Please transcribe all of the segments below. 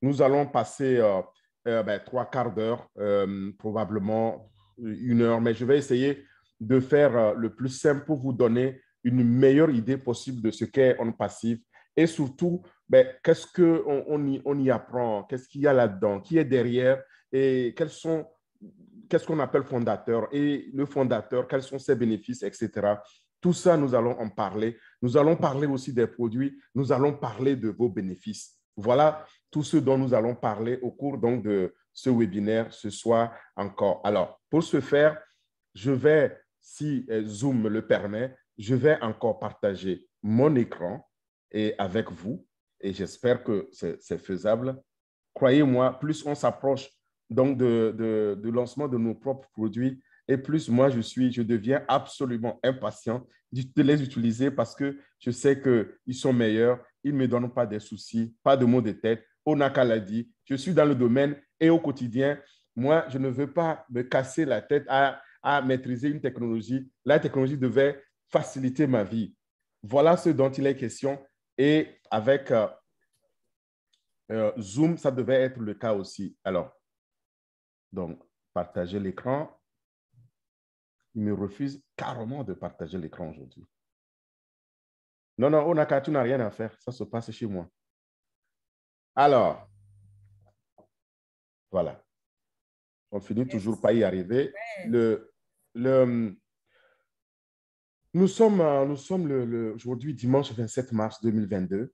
Nous allons passer trois quarts d'heure, probablement 1 heure, mais je vais essayer de faire le plus simple pour vous donner une meilleure idée possible de ce qu'est On Passive et surtout, qu'est-ce qu'on y apprend, qu'est-ce qu'il y a là-dedans, qui est derrière et qu'est-ce qu'on appelle fondateur et le fondateur, quels sont ses bénéfices, etc. Tout ça, nous allons en parler. Nous allons parler aussi des produits, nous allons parler de vos bénéfices. Voilà tout ce dont nous allons parler au cours donc de ce webinaire ce soir encore. Alors, pour ce faire, je vais, si Zoom me le permet, je vais encore partager mon écran et avec vous, et j'espère que c'est faisable. Croyez-moi, plus on s'approche donc de lancement de nos propres produits, et plus moi, je deviens absolument impatient de les utiliser parce que je sais qu'ils sont meilleurs, ils ne me donnent pas des soucis, pas de maux de tête. Onaka l'a dit, je suis dans le domaine et au quotidien, moi, je ne veux pas me casser la tête à maîtriser une technologie. La technologie devait faciliter ma vie. Voilà ce dont il est question. Et avec Zoom, ça devait être le cas aussi. Alors, donc, partager l'écran. Il me refuse carrément de partager l'écran aujourd'hui. Non, non, Onaka, tu n'as rien à faire. Ça se passe chez moi. Alors, voilà. On finit toujours par y arriver. Nous sommes aujourd'hui dimanche 27 mars 2022.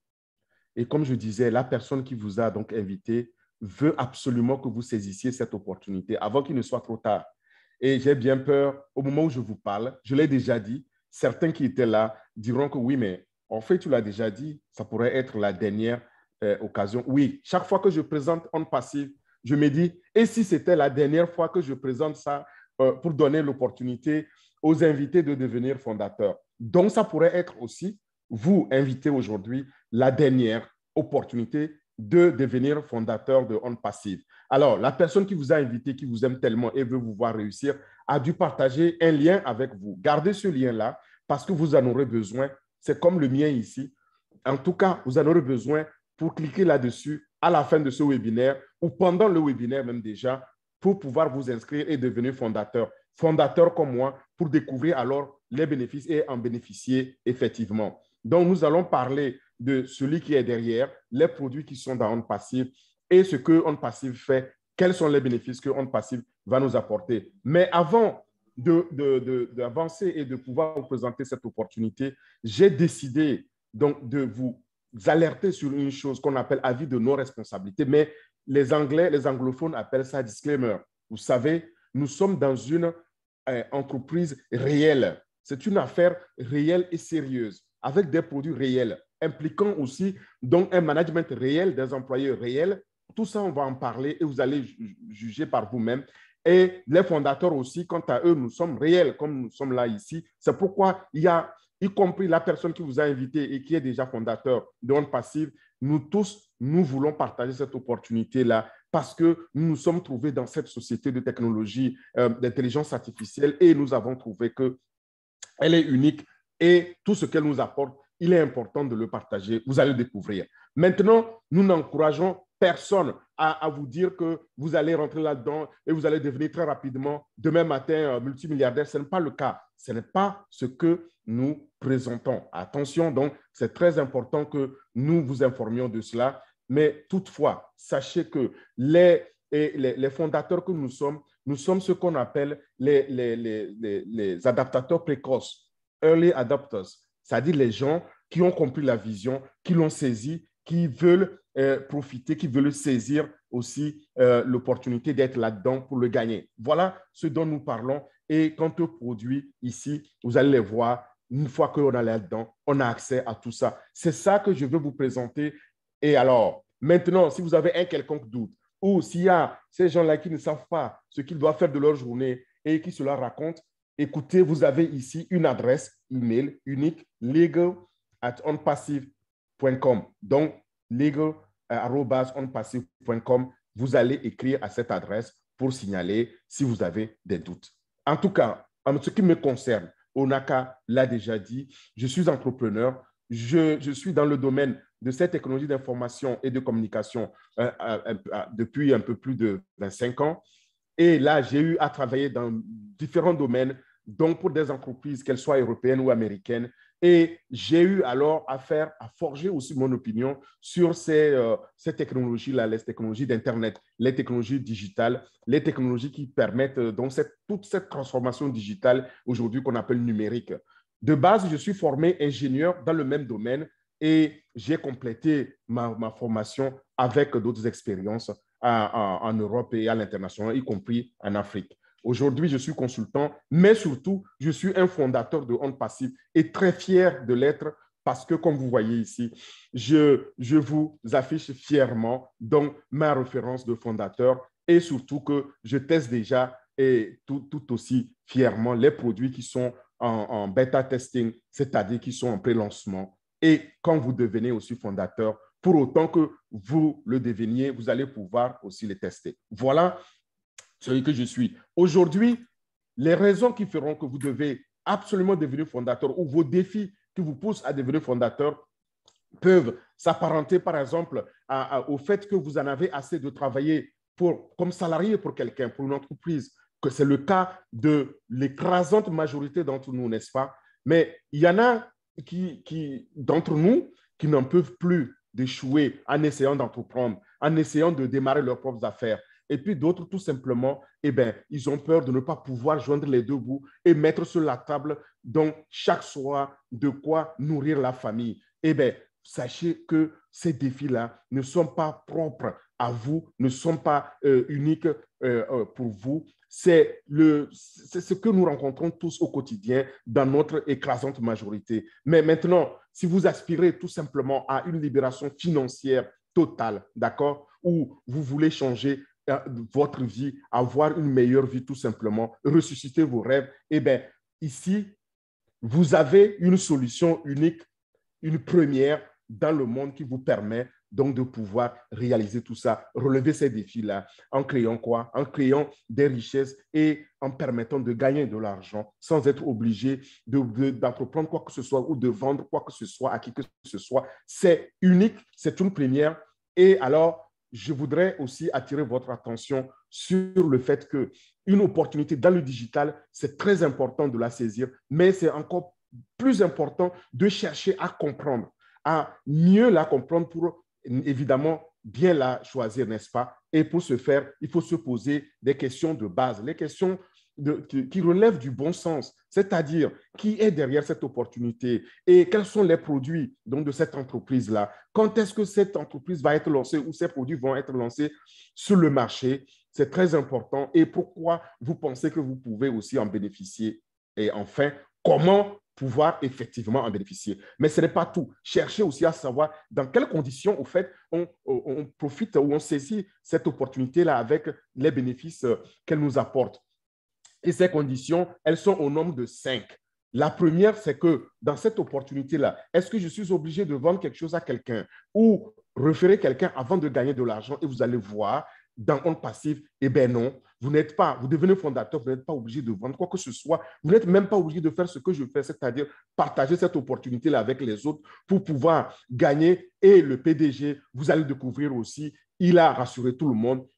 Et comme je disais, la personne qui vous a donc invité veut absolument que vous saisissiez cette opportunité avant qu'il ne soit trop tard. Et j'ai bien peur, au moment où je vous parle, je l'ai déjà dit, certains qui étaient là diront que oui, mais en fait, tu l'as déjà dit, ça pourrait être la dernière occasion. Oui, chaque fois que je présente On Passive, je me dis, et si c'était la dernière fois que je présente ça pour donner l'opportunité aux invités de devenir fondateurs. Donc, ça pourrait être aussi, vous invitez aujourd'hui, la dernière opportunité de devenir fondateur de On Passive. Alors, la personne qui vous a invité, qui vous aime tellement et veut vous voir réussir, a dû partager un lien avec vous. Gardez ce lien-là parce que vous en aurez besoin. C'est comme le mien ici. En tout cas, vous en aurez besoin pour cliquer là-dessus à la fin de ce webinaire ou pendant le webinaire même déjà pour pouvoir vous inscrire et devenir fondateur. Fondateur comme moi pour découvrir alors les bénéfices et en bénéficier effectivement. Donc, nous allons parler de celui qui est derrière, les produits qui sont dans On Passive et ce que On Passive fait, quels sont les bénéfices que On Passive va nous apporter. Mais avant d'avancer et de pouvoir vous présenter cette opportunité, j'ai décidé donc de vous alerter sur une chose qu'on appelle avis de non-responsabilité, mais les Anglais, les anglophones appellent ça disclaimer. Vous savez, nous sommes dans une entreprise réelle. C'est une affaire réelle et sérieuse, avec des produits réels, impliquant aussi donc un management réel, des employés réels. Tout ça, on va en parler et vous allez juger par vous-même. Et les fondateurs aussi, quant à eux, nous sommes réels comme nous sommes là ici. C'est pourquoi il y a, y compris la personne qui vous a invité et qui est déjà fondateur de On Passive, nous tous, nous voulons partager cette opportunité-là parce que nous nous sommes trouvés dans cette société de technologie, d'intelligence artificielle et nous avons trouvé qu'elle est unique et tout ce qu'elle nous apporte, il est important de le partager. Vous allez le découvrir. Maintenant, nous n'encourageons personne à vous dire que vous allez rentrer là-dedans et vous allez devenir très rapidement, demain matin, multimilliardaire. Ce n'est pas le cas. Ce n'est pas ce que nous présentons. Attention, donc, c'est très important que nous vous informions de cela. Mais toutefois, sachez que les fondateurs que nous sommes ce qu'on appelle les adaptateurs précoces, early adopters, c'est-à-dire les gens qui ont compris la vision, qui l'ont saisi, qui veulent profiter, qui veulent saisir aussi l'opportunité d'être là-dedans pour le gagner. Voilà ce dont nous parlons. Et quant aux produits ici, vous allez les voir. Une fois qu'on est là-dedans, on a accès à tout ça. C'est ça que je veux vous présenter. Et alors, maintenant, si vous avez un quelconque doute, ou s'il y a ces gens-là qui ne savent pas ce qu'ils doivent faire de leur journée et qui se la racontent, écoutez, vous avez ici une adresse email unique, legal@onpassive.com. Donc, legal@onpassive.com. Vous allez écrire à cette adresse pour signaler si vous avez des doutes. En tout cas, en ce qui me concerne, Onaka l'a déjà dit, je suis entrepreneur, je suis dans le domaine de cette technologie d'information et de communication depuis un peu plus de 25 ans. Et là, j'ai eu à travailler dans différents domaines, donc pour des entreprises, qu'elles soient européennes ou américaines. Et j'ai eu alors à forger aussi mon opinion sur ces technologies-là, les technologies d'Internet, les technologies digitales, les technologies qui permettent donc toute cette transformation digitale aujourd'hui qu'on appelle numérique. De base, je suis formé ingénieur dans le même domaine et j'ai complété ma formation avec d'autres expériences en Europe et à l'international, y compris en Afrique. Aujourd'hui, je suis consultant, mais surtout, je suis un fondateur de Onde Passive et très fier de l'être parce que, comme vous voyez ici, je vous affiche fièrement donc ma référence de fondateur et surtout que je teste déjà et tout aussi fièrement les produits qui sont en bêta testing, c'est-à-dire qui sont en pré-lancement. Et quand vous devenez aussi fondateur, pour autant que vous le deveniez, vous allez pouvoir aussi les tester. Voilà celui que je suis. Aujourd'hui, les raisons qui feront que vous devez absolument devenir fondateur ou vos défis qui vous poussent à devenir fondateur peuvent s'apparenter, par exemple, au fait que vous en avez assez de travailler comme salarié pour quelqu'un, pour une entreprise, que c'est le cas de l'écrasante majorité d'entre nous, n'est-ce pas? Mais il y en a d'entre nous qui n'en peuvent plus d'échouer en essayant d'entreprendre, en essayant de démarrer leurs propres affaires. Et puis d'autres, tout simplement, eh bien, ils ont peur de ne pas pouvoir joindre les deux bouts et mettre sur la table, donc, chaque soir, de quoi nourrir la famille. Eh bien, sachez que ces défis-là ne sont pas propres à vous, ne sont pas uniques pour vous. C'est ce que nous rencontrons tous au quotidien dans notre écrasante majorité. Mais maintenant, si vous aspirez tout simplement à une libération financière totale, d'accord, ou vous voulez changer votre vie, avoir une meilleure vie tout simplement, ressusciter vos rêves, eh bien, ici, vous avez une solution unique, une première dans le monde qui vous permet donc de pouvoir réaliser tout ça, relever ces défis-là en créant quoi? En créant des richesses et en permettant de gagner de l'argent sans être obligé d'entreprendre quoi que ce soit ou de vendre quoi que ce soit à qui que ce soit. C'est unique, c'est une première. Et alors, je voudrais aussi attirer votre attention sur le fait qu'une opportunité dans le digital, c'est très important de la saisir, mais c'est encore plus important de chercher à comprendre, à mieux la comprendre pour évidemment bien la choisir, n'est-ce pas? Et pour ce faire, il faut se poser des questions de base, les questions qui relèvent du bon sens, c'est-à-dire qui est derrière cette opportunité et quels sont les produits donc, de cette entreprise-là. Quand est-ce que cette entreprise va être lancée ou ces produits vont être lancés sur le marché? C'est très important. Et pourquoi vous pensez que vous pouvez aussi en bénéficier? Et enfin, comment pouvoir effectivement en bénéficier. Mais ce n'est pas tout. Cherchez aussi à savoir dans quelles conditions, au fait, on profite ou on saisit cette opportunité-là avec les bénéfices qu'elle nous apporte. Et ces conditions, elles sont au nombre de 5. La première, c'est que dans cette opportunité-là, est-ce que je suis obligé de vendre quelque chose à quelqu'un ou référer quelqu'un avant de gagner de l'argent? Et vous allez voir, dans Onde Passive, eh bien non, vous devenez fondateur, vous n'êtes pas obligé de vendre quoi que ce soit, vous n'êtes même pas obligé de faire ce que je fais, c'est-à-dire partager cette opportunité-là avec les autres pour pouvoir gagner. Et le PDG, vous allez découvrir aussi, il a rassuré tout le monde,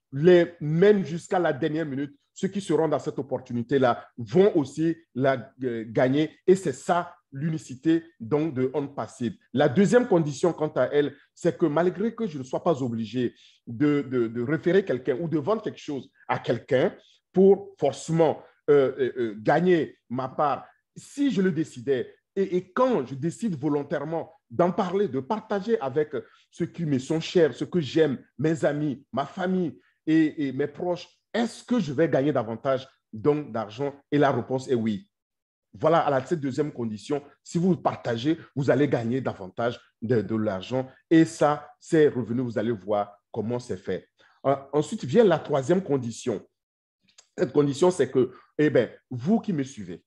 même jusqu'à la dernière minute, ceux qui seront dans cette opportunité-là vont aussi la gagner. Et c'est ça l'unicité donc de Onde Passive. La deuxième condition, quant à elle, c'est que malgré que je ne sois pas obligé de référer quelqu'un ou de vendre quelque chose à quelqu'un pour forcément gagner ma part, si je le décidais et quand je décide volontairement d'en parler, de partager avec ceux qui me sont chers, ceux que j'aime, mes amis, ma famille et mes proches, est-ce que je vais gagner davantage donc d'argent? Et la réponse est oui. Voilà, à cette deuxième condition, si vous partagez, vous allez gagner davantage de l'argent. Et ça, ces revenus, vous allez voir comment c'est fait. Ensuite vient la troisième condition. Cette condition, c'est que, eh bien, vous qui me suivez,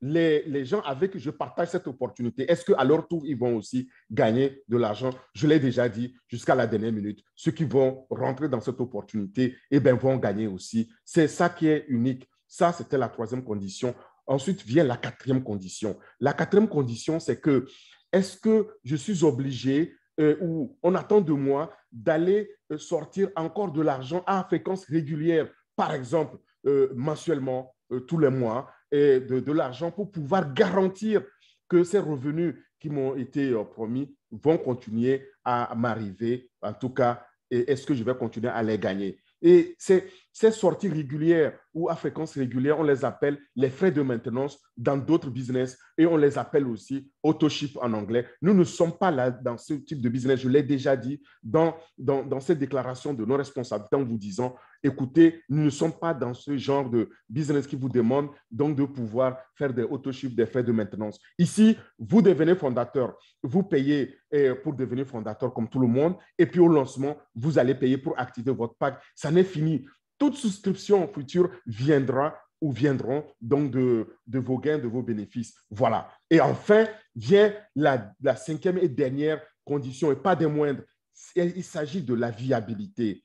les gens avec qui je partage cette opportunité, est-ce qu'à leur tour, ils vont aussi gagner de l'argent? Je l'ai déjà dit jusqu'à la dernière minute. Ceux qui vont rentrer dans cette opportunité, eh bien, vont gagner aussi. C'est ça qui est unique. Ça, c'était la troisième condition. Ensuite vient la quatrième condition. La quatrième condition, c'est que est-ce que je suis obligé où on attend de moi d'aller sortir encore de l'argent à fréquence régulière, par exemple, mensuellement, tous les mois, et de l'argent pour pouvoir garantir que ces revenus qui m'ont été promis vont continuer à m'arriver. En tout cas, est-ce que je vais continuer à les gagner? Et ces sorties régulières ou à fréquence régulière, on les appelle les frais de maintenance dans d'autres business et on les appelle aussi auto-ship en anglais. Nous ne sommes pas là dans ce type de business. Je l'ai déjà dit dans cette déclaration de non-responsabilité en vous disant, écoutez, nous ne sommes pas dans ce genre de business qui vous demande donc de pouvoir faire des auto-ship, des frais de maintenance. Ici, vous devenez fondateur, vous payez pour devenir fondateur comme tout le monde et puis au lancement, vous allez payer pour activer votre pack. Ça n'est fini. Toute souscription future viendra ou viendront donc de vos gains, de vos bénéfices. Voilà. Et enfin, vient la cinquième et dernière condition, et pas des moindres. Il s'agit de la viabilité.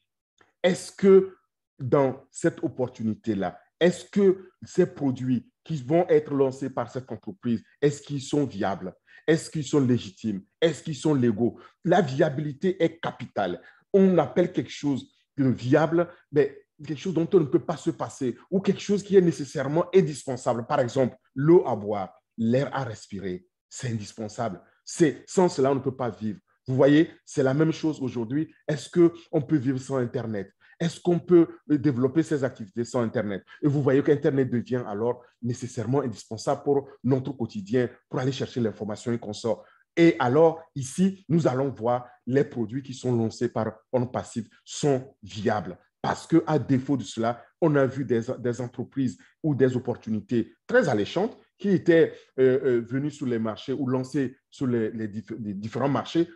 Est-ce que dans cette opportunité-là, est-ce que ces produits qui vont être lancés par cette entreprise, est-ce qu'ils sont viables? Est-ce qu'ils sont légitimes? Est-ce qu'ils sont légaux? La viabilité est capitale. On appelle quelque chose de viable, mais quelque chose dont on ne peut pas se passer ou quelque chose qui est nécessairement indispensable. Par exemple, l'eau à boire, l'air à respirer, c'est indispensable. Sans cela, on ne peut pas vivre. Vous voyez, c'est la même chose aujourd'hui. Est-ce qu'on peut vivre sans Internet? Est-ce qu'on peut développer ces activités sans Internet? Et vous voyez qu'Internet devient alors nécessairement indispensable pour notre quotidien, pour aller chercher l'information et qu'on sort. Et alors, ici, nous allons voir les produits qui sont lancés par OnPassive sont viables. Parce qu'à défaut de cela, on a vu des entreprises ou des opportunités très alléchantes qui étaient venues sur les marchés ou lancées sur les différents marchés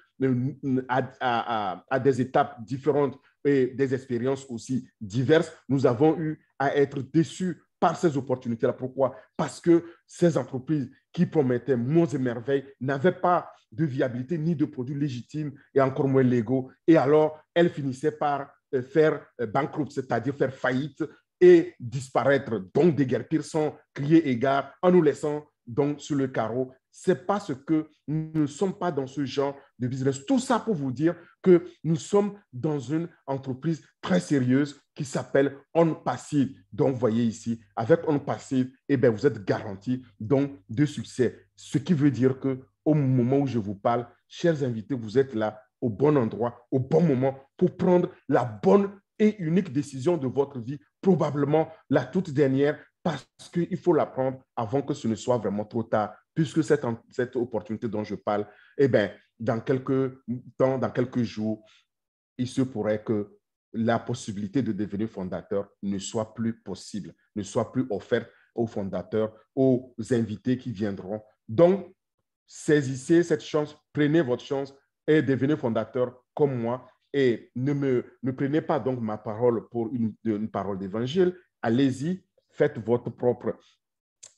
à des étapes différentes et des expériences aussi diverses. Nous avons eu à être déçus par ces opportunités-là. Pourquoi? Parce que ces entreprises qui promettaient monts et merveilles n'avaient pas de viabilité ni de produits légitimes et encore moins légaux. Et alors, elles finissaient par faire bankrupt, c'est-à-dire faire faillite et disparaître, donc déguerpir sans crier égard en nous laissant donc sur le carreau. C'est parce que nous ne sommes pas dans ce genre de business. Tout ça pour vous dire que nous sommes dans une entreprise très sérieuse qui s'appelle OnPassive. Donc, vous voyez ici, avec OnPassive, eh bien, vous êtes garanti donc de succès. Ce qui veut dire que au moment où je vous parle, chers invités, vous êtes là au bon endroit, au bon moment pour prendre la bonne et unique décision de votre vie, probablement la toute dernière, parce qu'il faut la prendre avant que ce ne soit vraiment trop tard, puisque cette opportunité dont je parle, eh bien, dans quelques temps, dans quelques jours, il se pourrait que la possibilité de devenir fondateur ne soit plus possible, ne soit plus offerte aux fondateurs, aux invités qui viendront. Donc, saisissez cette chance, prenez votre chance et devenez fondateur comme moi. Et ne prenez pas donc ma parole pour une parole d'évangile. Allez-y, faites votre propre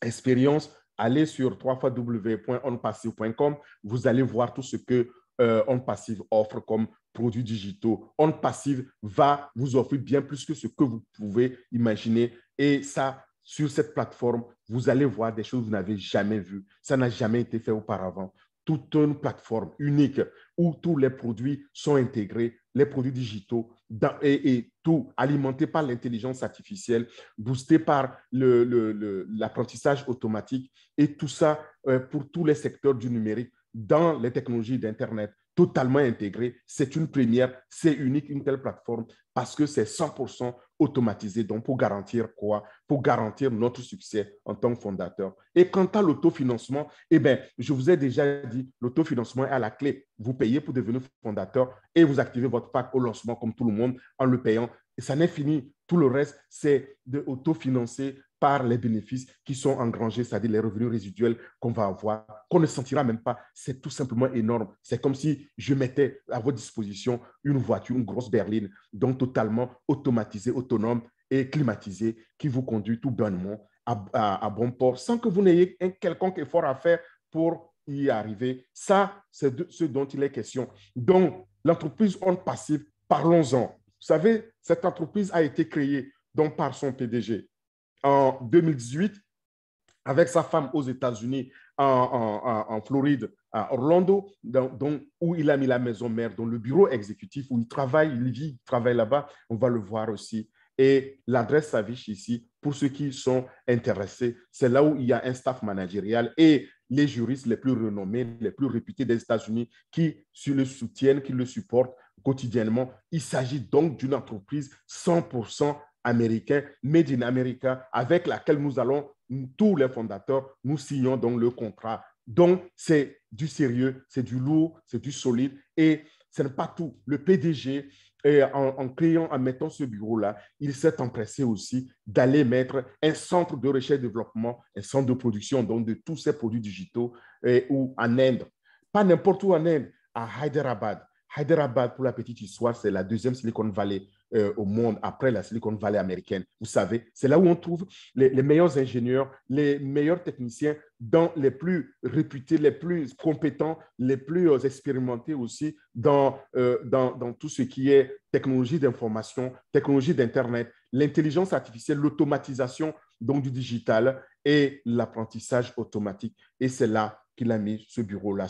expérience. Allez sur www.onpassive.com. Vous allez voir tout ce que OnPassive offre comme produits digitaux. OnPassive va vous offrir bien plus que ce que vous pouvez imaginer. Et ça, sur cette plateforme, vous allez voir des choses que vous n'avez jamais vues. Ça n'a jamais été fait auparavant. Toute une plateforme unique où tous les produits sont intégrés, les produits digitaux et tout alimenté par l'intelligence artificielle, boosté par l'apprentissage automatique et tout ça pour tous les secteurs du numérique dans les technologies d'Internet totalement intégrées. C'est une première, c'est unique, une telle plateforme parce que c'est 100% automatisé. Donc, pour garantir quoi? Pour garantir notre succès en tant que fondateur. Et quant à l'autofinancement, eh bien, je vous ai déjà dit, l'autofinancement est à la clé. Vous payez pour devenir fondateur et vous activez votre pack au lancement comme tout le monde en le payant. Et ça n'est fini. Tout le reste, c'est d'autofinancer par les bénéfices qui sont engrangés, c'est-à-dire les revenus résiduels qu'on va avoir, qu'on ne sentira même pas. C'est tout simplement énorme. C'est comme si je mettais à votre disposition une voiture, une grosse berline, donc totalement automatisée, autonome et climatisée, qui vous conduit tout bonnement à bon port sans que vous n'ayez un quelconque effort à faire pour y arriver. Ça, c'est ce dont il est question. Donc, l'entreprise OnPassive, parlons-en. Vous savez, cette entreprise a été créée donc par son PDG en 2018 avec sa femme aux États-Unis, en Floride, à Orlando, où il a mis la maison mère, dans le bureau exécutif où il travaille, il vit, il travaille là-bas. On va le voir aussi. Et l'adresse s'affiche ici pour ceux qui sont intéressés. C'est là où il y a un staff managérial et les juristes les plus renommés, les plus réputés des États-Unis qui le soutiennent, qui le supportent quotidiennement. Il s'agit donc d'une entreprise 100% américaine, made in America, avec laquelle nous allons, tous les fondateurs, nous signons donc le contrat. Donc, c'est du sérieux, c'est du lourd, c'est du solide et ce n'est pas tout. Le PDG, en mettant ce bureau-là, il s'est empressé aussi d'aller mettre un centre de recherche et développement, un centre de production donc de tous ces produits digitaux ou en Inde. Pas n'importe où en Inde, à Hyderabad. Hyderabad, pour la petite histoire, c'est la deuxième Silicon Valley au monde après la Silicon Valley américaine. Vous savez, c'est là où on trouve les meilleurs ingénieurs, les meilleurs techniciens, dans les plus réputés, les plus compétents, les plus expérimentés aussi dans tout ce qui est technologie d'information, technologie d'Internet, l'intelligence artificielle, l'automatisation donc du digital et l'apprentissage automatique. Et c'est là qu'il a mis ce bureau-là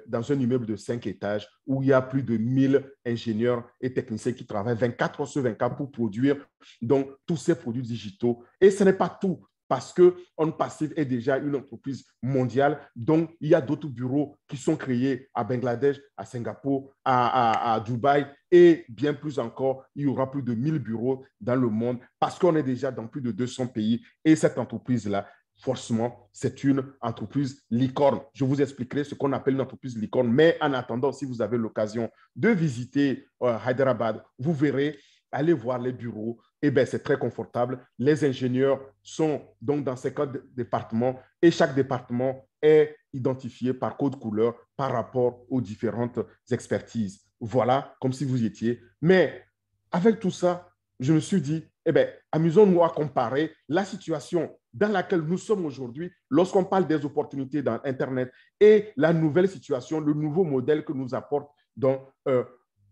dans un immeuble de 5 étages où il y a plus de 1000 ingénieurs et techniciens qui travaillent 24 heures sur 24 pour produire donc, tous ces produits digitaux. Et ce n'est pas tout parce que On Passive est déjà une entreprise mondiale. Donc, il y a d'autres bureaux qui sont créés à Bangladesh, à Singapour, à Dubaï et bien plus encore. Il y aura plus de 1000 bureaux dans le monde parce qu'on est déjà dans plus de 200 pays. Et cette entreprise-là, forcément, c'est une entreprise licorne. Je vous expliquerai ce qu'on appelle une entreprise licorne. Mais en attendant, si vous avez l'occasion de visiter Hyderabad, vous verrez, allez voir les bureaux. Eh bien, c'est très confortable. Les ingénieurs sont donc dans ces 4 départements et chaque département est identifié par code couleur par rapport aux différentes expertises. Voilà, comme si vous y étiez. Mais avec tout ça, je me suis dit, eh bien, amusons-nous à comparer la situation dans laquelle nous sommes aujourd'hui lorsqu'on parle des opportunités dans Internet et la nouvelle situation, le nouveau modèle que nous apporte dans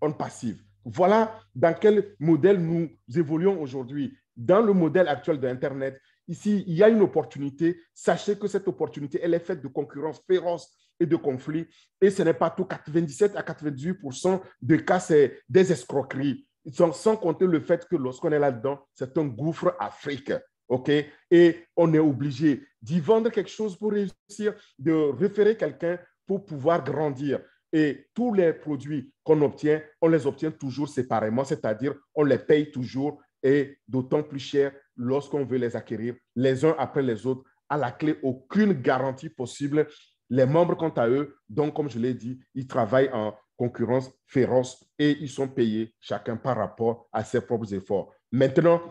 On Passive. Voilà dans quel modèle nous évoluons aujourd'hui. Dans le modèle actuel d'Internet, ici, il y a une opportunité. Sachez que cette opportunité, elle est faite de concurrence féroce et de conflits. Et ce n'est pas tout. 97 à 98% de cas, c'est des escroqueries. Sans compter le fait que lorsqu'on est là-dedans, c'est un gouffre Afrique. OK? Et on est obligé d'y vendre quelque chose pour réussir, de référer quelqu'un pour pouvoir grandir. Et tous les produits qu'on obtient, on les obtient toujours séparément, c'est-à-dire on les paye toujours et d'autant plus cher lorsqu'on veut les acquérir les uns après les autres. À la clé, aucune garantie possible. Les membres, quant à eux, donc, comme je l'ai dit, ils travaillent en concurrence féroce et ils sont payés chacun par rapport à ses propres efforts. Maintenant,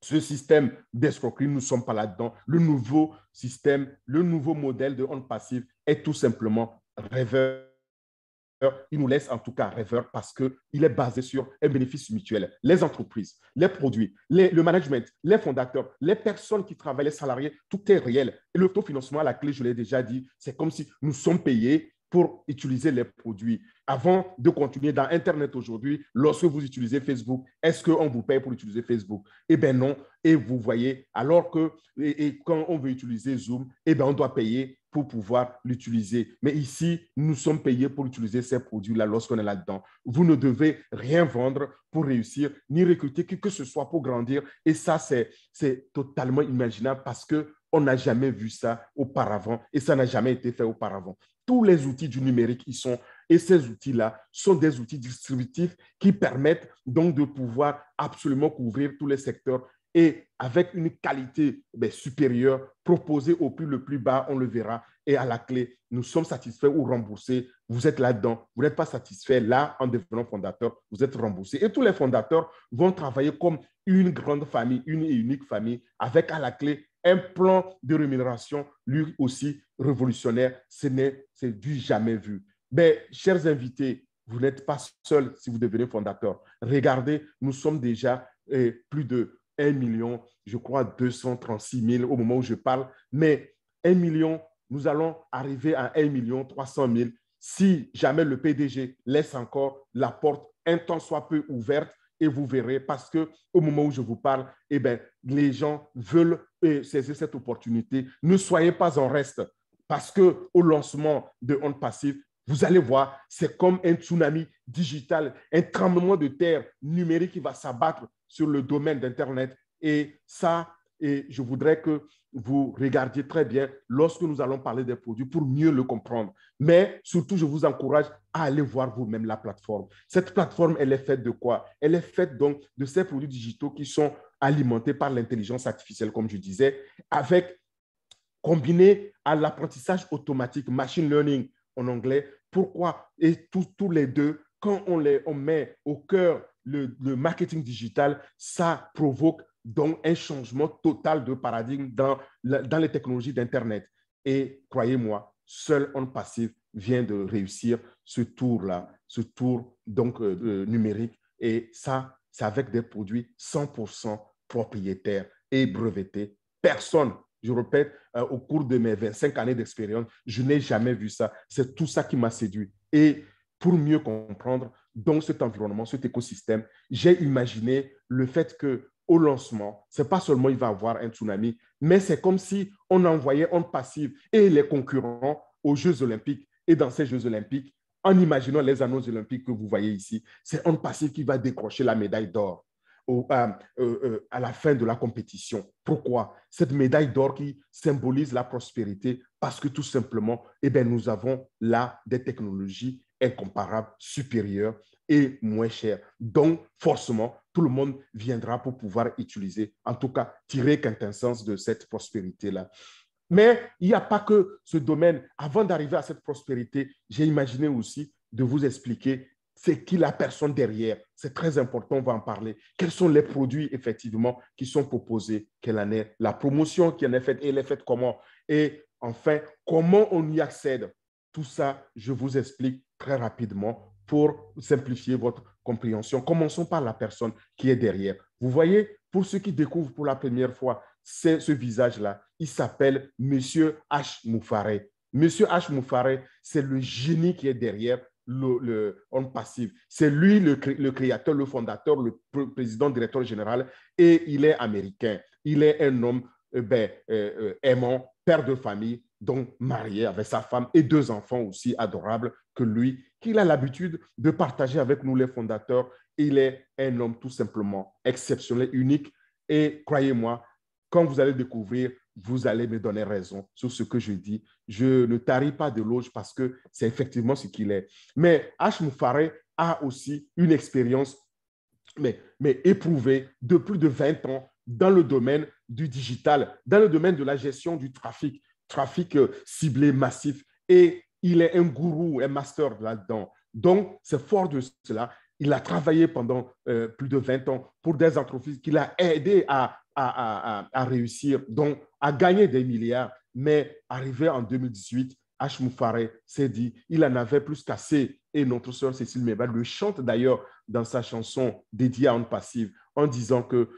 ce système d'escroquerie, nous ne sommes pas là-dedans. Le nouveau système, le nouveau modèle de On Passive est tout simplement rêveur. Il nous laisse en tout cas rêveur parce qu'il est basé sur un bénéfice mutuel. Les entreprises, les produits, le management, les fondateurs, les personnes qui travaillent, les salariés, tout est réel. Et l'autofinancement à la clé, je l'ai déjà dit, c'est comme si nous sommes payés pour utiliser les produits. Avant de continuer dans Internet aujourd'hui, lorsque vous utilisez Facebook, est-ce qu'on vous paye pour utiliser Facebook? Eh bien non. Et vous voyez, alors que quand on veut utiliser Zoom, eh bien on doit payer pour pouvoir l'utiliser. Mais ici, nous sommes payés pour utiliser ces produits-là lorsqu'on est là-dedans. Vous ne devez rien vendre pour réussir, ni recruter qui que ce soit pour grandir. Et ça, c'est totalement imaginable parce qu'on n'a jamais vu ça auparavant et ça n'a jamais été fait auparavant. Tous les outils du numérique y sont. Et ces outils-là sont des outils distributifs qui permettent donc de pouvoir absolument couvrir tous les secteurs et avec une qualité supérieure proposée au prix le plus bas, on le verra. Et à la clé, nous sommes satisfaits ou remboursés. Vous êtes là-dedans. Vous n'êtes pas satisfait là en devenant fondateur. Vous êtes remboursé. Et tous les fondateurs vont travailler comme une grande famille, une et unique famille, avec à la clé un plan de rémunération, lui aussi révolutionnaire. C'est du jamais vu. Mais, chers invités, vous n'êtes pas seuls si vous devenez fondateur. Regardez, nous sommes déjà plus de 1 million, je crois 236 000 au moment où je parle, mais 1 million, nous allons arriver à 1 million 300 000 si jamais le PDG laisse encore la porte un temps soit peu ouverte et vous verrez parce que au moment où je vous parle, eh bien, les gens veulent saisir cette opportunité. Ne soyez pas en reste parce qu'au lancement de Onde Passive, vous allez voir, c'est comme un tsunami digital, un tremblement de terre numérique qui va s'abattre sur le domaine d'Internet. Et ça, et je voudrais que vous regardiez très bien lorsque nous allons parler des produits pour mieux le comprendre. Mais surtout, je vous encourage à aller voir vous-même la plateforme. Cette plateforme, elle est faite de quoi? Elle est faite donc de ces produits digitaux qui sont alimentés par l'intelligence artificielle, comme je disais, avec combiné à l'apprentissage automatique, machine learning en anglais. Pourquoi? Et tous les deux, quand on met au cœur le marketing digital, ça provoque donc un changement total de paradigme dans les technologies d'Internet. Et croyez-moi, seul On Passive vient de réussir ce tour-là, ce tour donc numérique. Et ça, c'est avec des produits 100% propriétaires et brevetés. Personne, je répète, au cours de mes 25 années d'expérience, je n'ai jamais vu ça. C'est tout ça qui m'a séduit. Et pour mieux comprendre, dans cet environnement, cet écosystème, j'ai imaginé le fait qu'au lancement, ce n'est pas seulement il va y avoir un tsunami, mais c'est comme si on envoyait Onde Passive et les concurrents aux Jeux Olympiques. Et dans ces Jeux Olympiques, en imaginant les annonces olympiques que vous voyez ici, c'est Onde Passive qui va décrocher la médaille d'or à la fin de la compétition. Pourquoi? Cette médaille d'or qui symbolise la prospérité parce que tout simplement, eh bien, nous avons là des technologies incomparables, supérieures et moins chères. Donc, forcément, tout le monde viendra pour pouvoir utiliser, en tout cas, tirer quintessence de cette prospérité-là. Mais il n'y a pas que ce domaine. Avant d'arriver à cette prospérité, j'ai imaginé aussi de vous expliquer c'est qui la personne derrière. C'est très important, on va en parler. Quels sont les produits, effectivement, qui sont proposés, quelle en est la promotion qui en est faite et elle est faite comment. Et enfin, comment on y accède. Tout ça, je vous explique très rapidement pour simplifier votre compréhension. Commençons par la personne qui est derrière. Vous voyez, pour ceux qui découvrent pour la première fois ce visage-là, il s'appelle Monsieur H. Moufaré. Monsieur H. Moufaré, c'est le génie qui est derrière Onde Passive. C'est lui le créateur, le fondateur, le président, directeur général, et il est américain. Il est un homme aimant, père de famille, donc marié avec sa femme et 2 enfants aussi adorables que lui, qu'il a l'habitude de partager avec nous les fondateurs. Il est un homme tout simplement exceptionnel, unique, et croyez-moi, quand vous allez découvrir, vous allez me donner raison sur ce que je dis. Je ne tarie pas de l'éloge parce que c'est effectivement ce qu'il est. Mais H. Moufaré a aussi une expérience mais éprouvée de plus de 20 ans dans le domaine du digital, dans le domaine de la gestion du trafic ciblé massif. Et il est un gourou, un master là-dedans. Donc, c'est fort de cela. Il a travaillé pendant plus de 20 ans pour des entreprises qu'il a aidé à réussir, donc à gagner des milliards. Mais arrivé en 2018, H. Moufaré s'est dit, il en avait plus qu'assez. Et notre sœur Cécile Meba le chante d'ailleurs dans sa chanson dédiée à Onde Passive en disant que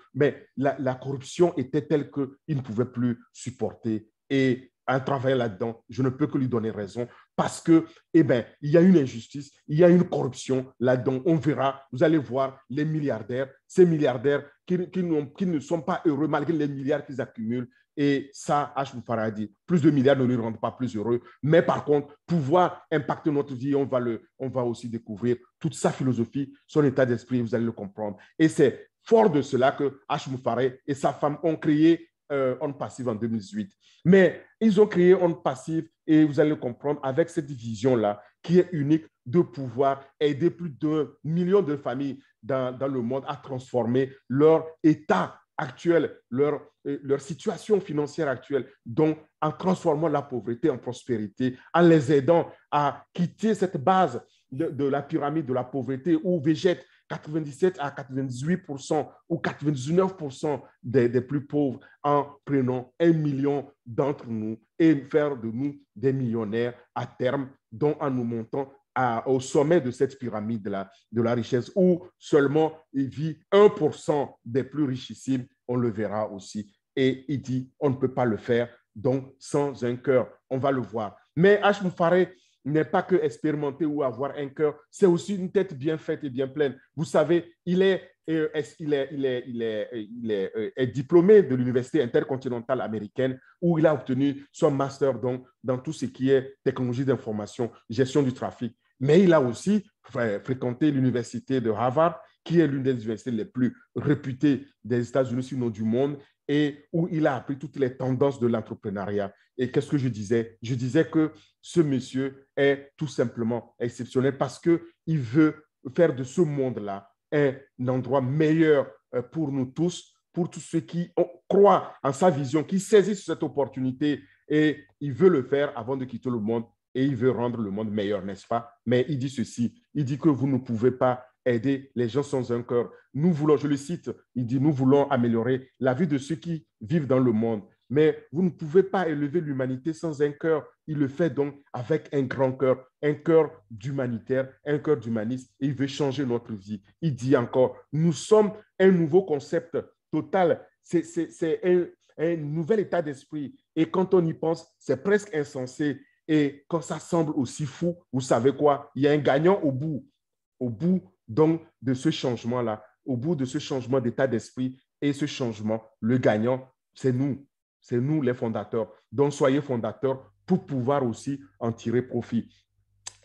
la corruption était telle qu'il ne pouvait plus supporter. Et en travaillant là-dedans, je ne peux que lui donner raison parce que, il y a une injustice, il y a une corruption là-dedans. On verra, vous allez voir les milliardaires, ces milliardaires qui ne sont pas heureux malgré les milliards qu'ils accumulent. Et ça, H. Moufaré a dit, plus de milliards ne lui rendent pas plus heureux. Mais par contre, pouvoir impacter notre vie, on va aussi découvrir toute sa philosophie, son état d'esprit, vous allez le comprendre. Et c'est fort de cela que H. Moufaré et sa femme ont créé Onde Passive en 2018. Mais ils ont créé Onde Passive et vous allez le comprendre avec cette vision-là qui est unique de pouvoir aider plus d'1 million de familles dans le monde à transformer leur état actuelle, leur situation financière actuelle, donc en transformant la pauvreté en prospérité, en les aidant à quitter cette base de la pyramide de la pauvreté où végètent 97 à 98% ou 99% des plus pauvres en prenant 1 million d'entre nous et faire de nous des millionnaires à terme, donc en nous montant au sommet de cette pyramide-là, de la richesse, où seulement il vit 1% des plus richissimes, on le verra aussi. Et il dit, on ne peut pas le faire, donc sans un cœur, on va le voir. Mais H. Moufaré n'est pas que expérimenter ou avoir un cœur, c'est aussi une tête bien faite et bien pleine. Vous savez, il est est diplômé de l'Université intercontinentale américaine où il a obtenu son master dans tout ce qui est technologie d'information, gestion du trafic. Mais il a aussi fréquenté l'Université de Harvard, qui est l'une des universités les plus réputées des États-Unis, sinon du monde, et où il a appris toutes les tendances de l'entrepreneuriat. Et qu'est-ce que je disais? Je disais que ce monsieur est tout simplement exceptionnel parce qu'il veut faire de ce monde-là un endroit meilleur pour nous tous, pour tous ceux qui croient en sa vision, qui saisissent cette opportunité et il veut le faire avant de quitter le monde et il veut rendre le monde meilleur, n'est-ce pas? Mais il dit ceci, il dit que vous ne pouvez pas aider les gens sans un cœur. Nous voulons, je le cite, il dit, nous voulons améliorer la vie de ceux qui vivent dans le monde. Mais vous ne pouvez pas élever l'humanité sans un cœur. Il le fait donc avec un grand cœur, un cœur d'humanitaire, un cœur d'humaniste. Et il veut changer notre vie. Il dit encore, nous sommes un nouveau concept total. C'est un nouvel état d'esprit. Et quand on y pense, c'est presque insensé. Et quand ça semble aussi fou, vous savez quoi? Il y a un gagnant au bout donc de ce changement-là, au bout de ce changement d'état d'esprit et ce changement, le gagnant, c'est nous les fondateurs. Donc soyez fondateurs pour pouvoir aussi en tirer profit.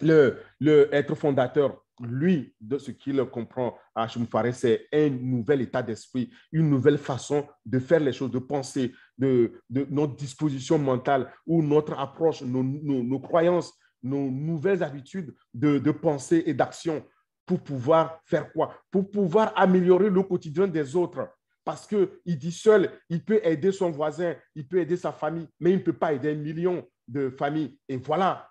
Être fondateur, lui, de ce qu'il comprend à Hashim Fares, c'est un nouvel état d'esprit, une nouvelle façon de faire les choses, de penser, de notre disposition mentale ou notre approche, nos croyances, nos nouvelles habitudes de pensée et d'action pour pouvoir faire quoi? Pour pouvoir améliorer le quotidien des autres. Parce qu'il dit seul, il peut aider son voisin, il peut aider sa famille, mais il ne peut pas aider 1 million de familles. Et voilà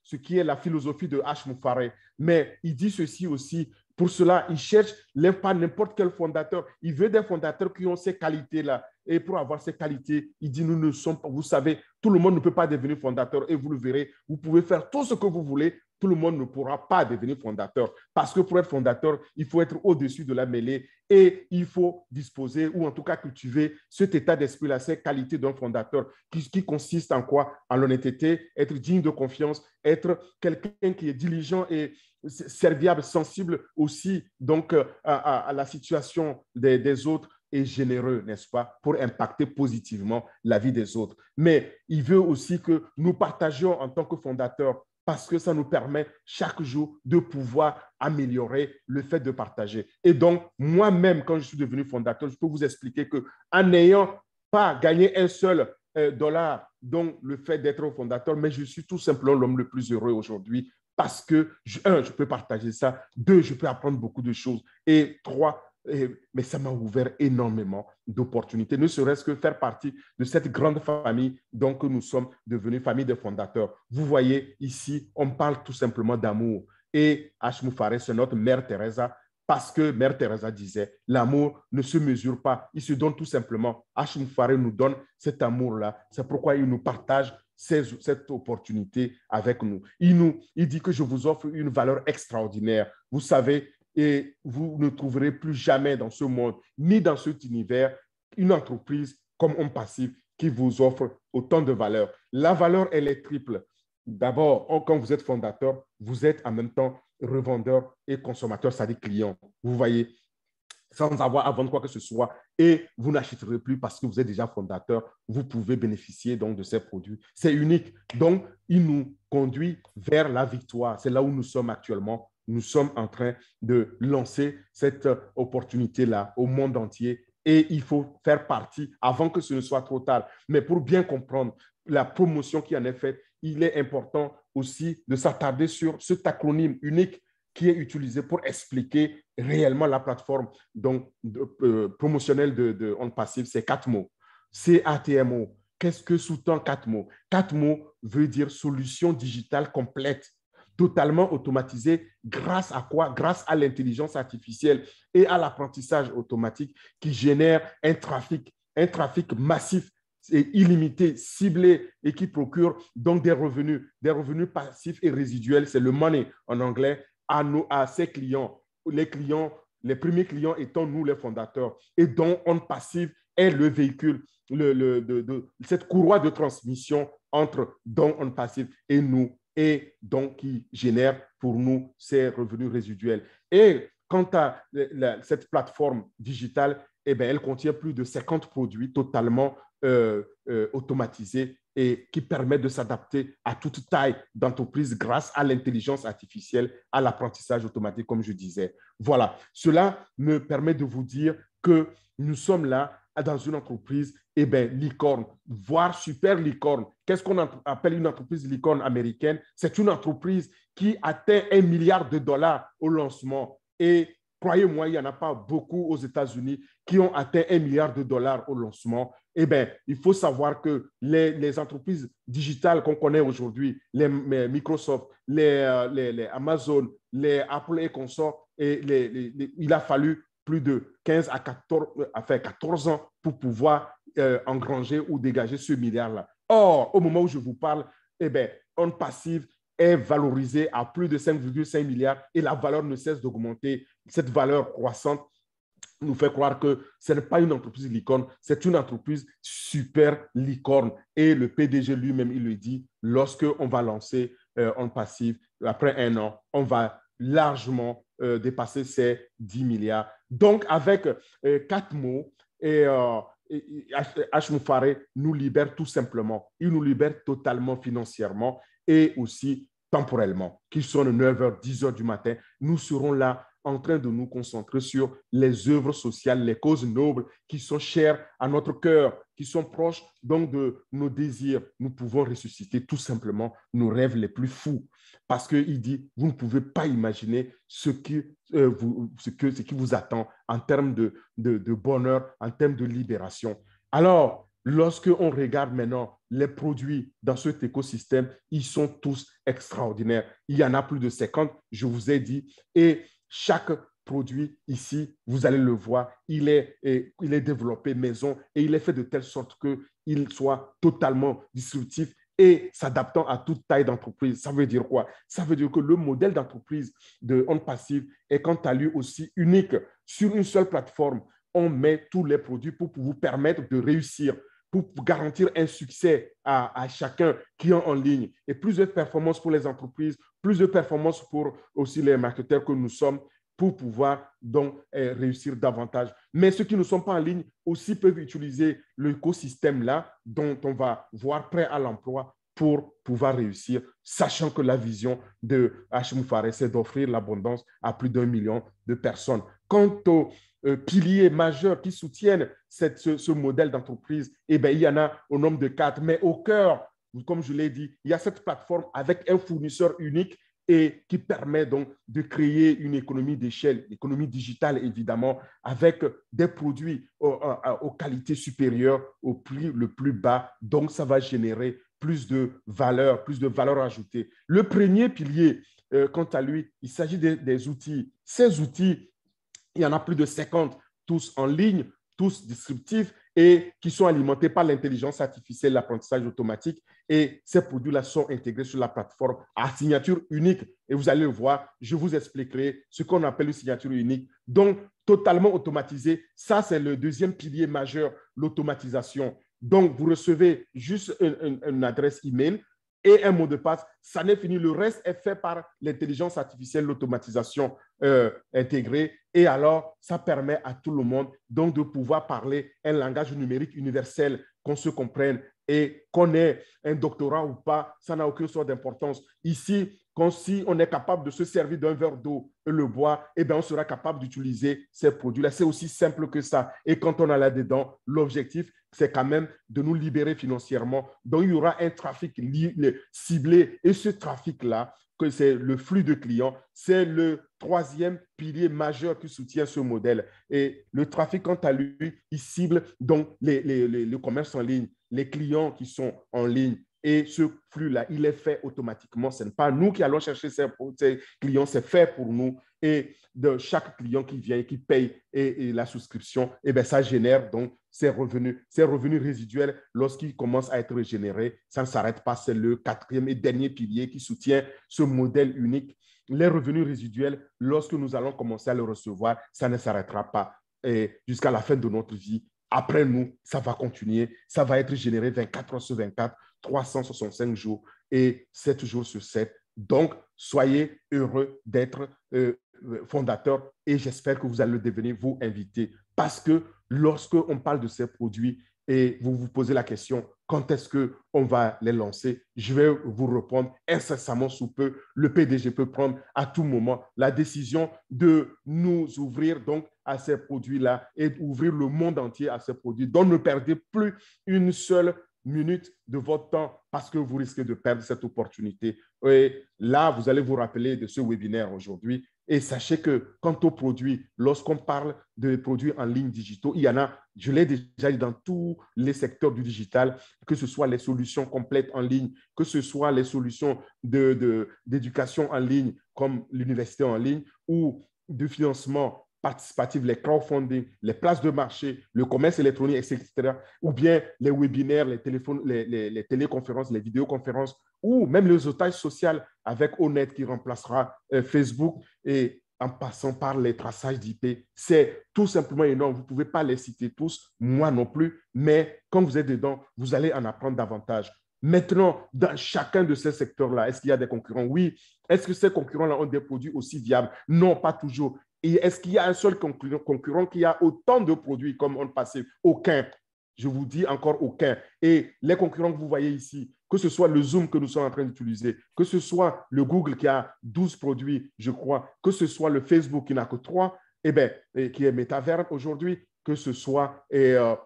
ce qui est la philosophie de H. Moufaré. Mais il dit ceci aussi, pour cela, il cherche pas n'importe quel fondateur. Il veut des fondateurs qui ont ces qualités-là. Et pour avoir ces qualités, il dit, nous ne sommes pas, vous savez, tout le monde ne peut pas devenir fondateur et vous le verrez, vous pouvez faire tout ce que vous voulez, tout le monde ne pourra pas devenir fondateur. Parce que pour être fondateur, il faut être au-dessus de la mêlée et il faut disposer, ou en tout cas cultiver cet état d'esprit-là, ces qualités d'un fondateur qui consiste en quoi? En l'honnêteté, être digne de confiance, être quelqu'un qui est diligent et serviable, sensible aussi donc à la situation des autres et généreux, n'est-ce pas, pour impacter positivement la vie des autres. Mais il veut aussi que nous partagions en tant que fondateurs parce que ça nous permet chaque jour de pouvoir améliorer le fait de partager. Et donc, moi-même, quand je suis devenu fondateur, je peux vous expliquer qu'en n'ayant pas gagné un seul dollar, donc le fait d'être fondateur, mais je suis tout simplement l'homme le plus heureux aujourd'hui parce que, un, je peux partager ça, deux, je peux apprendre beaucoup de choses, et trois, mais ça m'a ouvert énormément d'opportunités, ne serait-ce que faire partie de cette grande famille dont nous sommes devenus famille de fondateurs. Vous voyez, ici, on parle tout simplement d'amour. Et H. Moufaré, c'est notre mère Teresa, parce que mère Teresa disait, l'amour ne se mesure pas, il se donne tout simplement. H. Moufaré nous donne cet amour-là. C'est pourquoi il nous partage cette opportunité avec nous. Il dit que je vous offre une valeur extraordinaire. Vous savez, et vous ne trouverez plus jamais dans ce monde, ni dans cet univers, une entreprise comme Homme Passif qui vous offre autant de valeur. La valeur, elle est triple. D'abord, quand vous êtes fondateur, vous êtes en même temps revendeur et consommateur, c'est-à-dire client. Vous voyez, sans avoir à vendre quoi que ce soit, et vous n'achèterez plus parce que vous êtes déjà fondateur, vous pouvez bénéficier donc de ces produits. C'est unique. Donc, il nous conduit vers la victoire. C'est là où nous sommes actuellement. Nous sommes en train de lancer cette opportunité-là au monde entier et il faut faire partie avant que ce ne soit trop tard. Mais pour bien comprendre la promotion qui en est faite, il est important aussi de s'attarder sur cet acronyme unique qui est utilisé pour expliquer réellement la plateforme donc, promotionnelle de On Passive. C'est 4 mots. CATMO. Qu'est-ce que sous-tend 4 mots? 4 mots veut dire solution digitale complète, totalement automatisée. Grâce à quoi? Grâce à l'intelligence artificielle et à l'apprentissage automatique qui génère un trafic massif et illimité, ciblé et qui procure donc des revenus passifs et résiduels. C'est le money en anglais à ses clients. Les premiers clients étant nous, les fondateurs, et dont On Passive est le véhicule, cette courroie de transmission entre dont On Passive et nous, et donc qui génère pour nous ces revenus résiduels. Et quant à cette plateforme digitale, eh bien, elle contient plus de 50 produits totalement automatisés et qui permettent de s'adapter à toute taille d'entreprise grâce à l'intelligence artificielle, à l'apprentissage automatique, comme je disais. Voilà, cela me permet de vous dire que nous sommes là dans une entreprise, eh bien, licorne, voire super licorne. Qu'est-ce qu'on appelle une entreprise licorne américaine? C'est une entreprise qui atteint 1 milliard de dollars au lancement. Et croyez-moi, il n'y en a pas beaucoup aux États-Unis qui ont atteint 1 milliard de dollars au lancement. Eh bien, il faut savoir que les entreprises digitales qu'on connaît aujourd'hui, les Microsoft, les Amazon, les Apple et consorts, il a fallu plus de 15 à 14 ans pour pouvoir engranger ou dégager ce milliard-là. Or, au moment où je vous parle, eh bien, On Passive est valorisé à plus de 5,5 milliards et la valeur ne cesse d'augmenter. Cette valeur croissante nous fait croire que ce n'est pas une entreprise licorne, c'est une entreprise super licorne. Et le PDG lui-même, il le dit, lorsqu'on va lancer On Passive, après 1 an, on va largement dépasser ces 10 milliards. Donc, avec 4 mots, H. Moufaré nous libère tout simplement. Il nous libère totalement financièrement et aussi temporellement. Qu'il soit 9h, 10h du matin, nous serons là en train de nous concentrer sur les œuvres sociales, les causes nobles qui sont chères à notre cœur, qui sont proches donc de nos désirs. Nous pouvons ressusciter tout simplement nos rêves les plus fous. Parce qu'il dit, vous ne pouvez pas imaginer ce qui vous attend en termes de bonheur, en termes de libération. Alors, lorsqu'on regarde maintenant les produits dans cet écosystème, ils sont tous extraordinaires. Il y en a plus de 50, je vous ai dit, et chaque produit ici, vous allez le voir, il est développé maison et il est fait de telle sorte qu'il soit totalement disruptif et s'adaptant à toute taille d'entreprise. Ça veut dire quoi? Ça veut dire que le modèle d'entreprise de On Passive est quant à lui aussi unique. Sur une seule plateforme, on met tous les produits pour vous permettre de réussir, pour garantir un succès à chacun qui est en ligne et plus de performances pour les entreprises, plus de performances pour aussi les marketeurs que nous sommes pour pouvoir donc réussir davantage. Mais ceux qui ne sont pas en ligne aussi peuvent utiliser l'écosystème-là dont on va voir prêt à l'emploi pour pouvoir réussir, sachant que la vision de H. Moufaré, c'est d'offrir l'abondance à plus d'1 million de personnes. Quant aux piliers majeurs qui soutiennent ce modèle d'entreprise, eh bien, il y en a au nombre de 4, mais au cœur, comme je l'ai dit, il y a cette plateforme avec un fournisseur unique et qui permet donc de créer une économie d'échelle, économie digitale évidemment, avec des produits aux qualités supérieures au prix le plus bas. Donc, ça va générer plus de valeur ajoutée. Le premier pilier, quant à lui, il s'agit des outils. Ces outils, il y en a plus de 50, tous en ligne, tous disruptifs et qui sont alimentés par l'intelligence artificielle, l'apprentissage automatique. Et ces produits-là sont intégrés sur la plateforme à signature unique. Et vous allez le voir, je vous expliquerai ce qu'on appelle une signature unique. Donc, totalement automatisé. Ça, c'est le deuxième pilier majeur, l'automatisation. Donc, vous recevez juste une adresse email et un mot de passe, ça n'est fini. Le reste est fait par l'intelligence artificielle, l'automatisation intégrée. Et alors, ça permet à tout le monde donc de pouvoir parler un langage numérique universel, qu'on se comprenne et qu'on ait un doctorat ou pas, ça n'a aucune sorte d'importance. Ici, si on est capable de se servir d'un verre d'eau et le boire, eh bien, on sera capable d'utiliser ces produits-là. C'est aussi simple que ça. Et quand on a là-dedans, l'objectif, c'est quand même de nous libérer financièrement. Donc, il y aura un trafic ciblé. Et ce trafic-là, que c'est le flux de clients, c'est le troisième pilier majeur qui soutient ce modèle. Et le trafic, quant à lui, il cible donc le commerce en ligne, les clients qui sont en ligne. Et ce flux-là, il est fait automatiquement. Ce n'est pas nous qui allons chercher ces clients, c'est fait pour nous. Et de chaque client qui vient et qui paye et la souscription, eh bien, ça génère donc ces revenus résiduels lorsqu'ils commencent à être générés. Ça ne s'arrête pas. C'est le quatrième et dernier pilier qui soutient ce modèle unique. Les revenus résiduels, lorsque nous allons commencer à les recevoir, ça ne s'arrêtera pas jusqu'à la fin de notre vie. Après nous, ça va continuer. Ça va être généré 24 heures sur 24, 365 jours et 7 jours sur 7. Donc, soyez heureux d'être fondateur et j'espère que vous allez le devenir, vous inviter. Parce que lorsqu'on parle de ces produits et vous vous posez la question, quand est-ce qu'on va les lancer? Je vais vous répondre incessamment sous peu. Le PDG peut prendre à tout moment la décision de nous ouvrir donc à ces produits-là et d'ouvrir le monde entier à ces produits. Donc, ne perdez plus une seule minute de votre temps parce que vous risquez de perdre cette opportunité. Et là, vous allez vous rappeler de ce webinaire aujourd'hui. Et sachez que quant aux produits, lorsqu'on parle de produits en ligne digitaux, il y en a, je l'ai déjà dit, dans tous les secteurs du digital, que ce soit les solutions complètes en ligne, que ce soit les solutions d'éducation en ligne, comme l'université en ligne, ou de financement participatif, les crowdfunding, les places de marché, le commerce électronique, etc., ou bien les webinaires, les téléphones, les téléconférences, les vidéoconférences, ou même le réseautage social avec Honnête qui remplacera Facebook et en passant par les traçages d'IP. C'est tout simplement énorme. Vous ne pouvez pas les citer tous, moi non plus, mais quand vous êtes dedans, vous allez en apprendre davantage. Maintenant, dans chacun de ces secteurs-là, est-ce qu'il y a des concurrents? Oui. Est-ce que ces concurrents-là ont des produits aussi viables? Non, pas toujours. Et est-ce qu'il y a un seul concurrent qui a autant de produits comme on passait? Aucun. Je vous dis encore aucun. Et les concurrents que vous voyez ici, que ce soit le Zoom que nous sommes en train d'utiliser, que ce soit le Google qui a 12 produits, je crois, que ce soit le Facebook qui n'a que 3, qui est Metaverse aujourd'hui, que ce soit,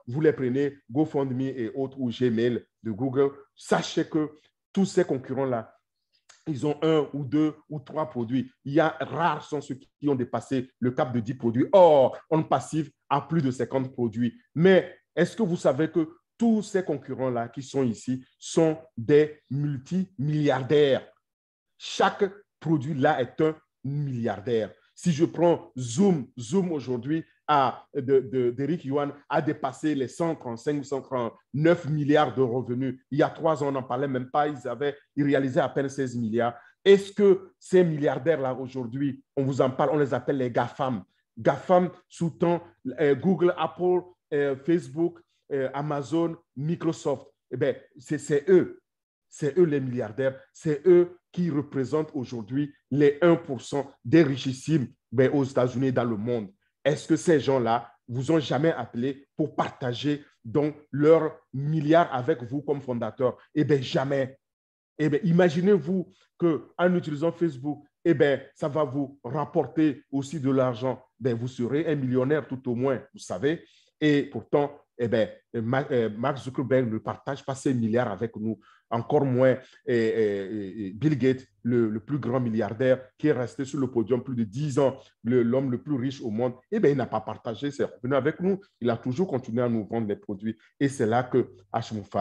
vous les prenez, GoFundMe et autres, ou Gmail de Google, sachez que tous ces concurrents-là, ils ont un ou deux ou trois produits. Il y a rares sont ceux qui ont dépassé le cap de 10 produits. Or, on passive à plus de 50 produits. Mais est-ce que vous savez que tous ces concurrents-là qui sont ici sont des multimilliardaires? Chaque produit là est un milliardaire. Si je prends Zoom aujourd'hui, d'Eric Yuan a dépassé les 135 ou 139 milliards de revenus. Il y a 3 ans, on n'en parlait même pas. Ils réalisaient à peine 16 milliards. Est-ce que ces milliardaires-là, aujourd'hui, on vous en parle, on les appelle les GAFAM. GAFAM sous-tend Google, Apple, Facebook, Amazon, Microsoft. Eh bien, c'est eux. C'est eux les milliardaires. C'est eux qui représentent aujourd'hui les 1% des richissimes aux États-Unis et dans le monde. Est-ce que ces gens-là vous ont jamais appelé pour partager donc leurs milliards avec vous comme fondateur? Eh bien, jamais. Eh bien, imaginez-vous qu'en utilisant Facebook, eh bien, ça va vous rapporter aussi de l'argent. Ben, vous serez un millionnaire tout au moins, vous savez. Et pourtant, eh bien, Mark Zuckerberg ne partage pas ses milliards avec nous, encore moins Bill Gates, le plus grand milliardaire qui est resté sur le podium plus de 10 ans, l'homme le plus riche au monde. Eh bien, il n'a pas partagé ses revenus avec nous. Il a toujours continué à nous vendre les produits. Et c'est là que Hashimoto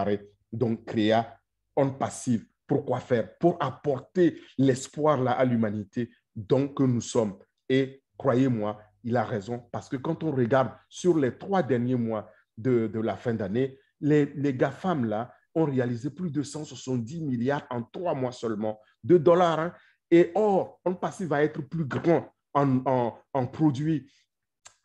donc créa On Passive. Pourquoi faire? Pour apporter l'espoir là à l'humanité dont que nous sommes. Et croyez-moi, il a raison, parce que quand on regarde sur les 3 derniers mois de la fin d'année, les GAFAM là ont réalisé plus de 170 milliards en 3 mois seulement de dollars. Hein. Et or, On Passive va être plus grand en produits,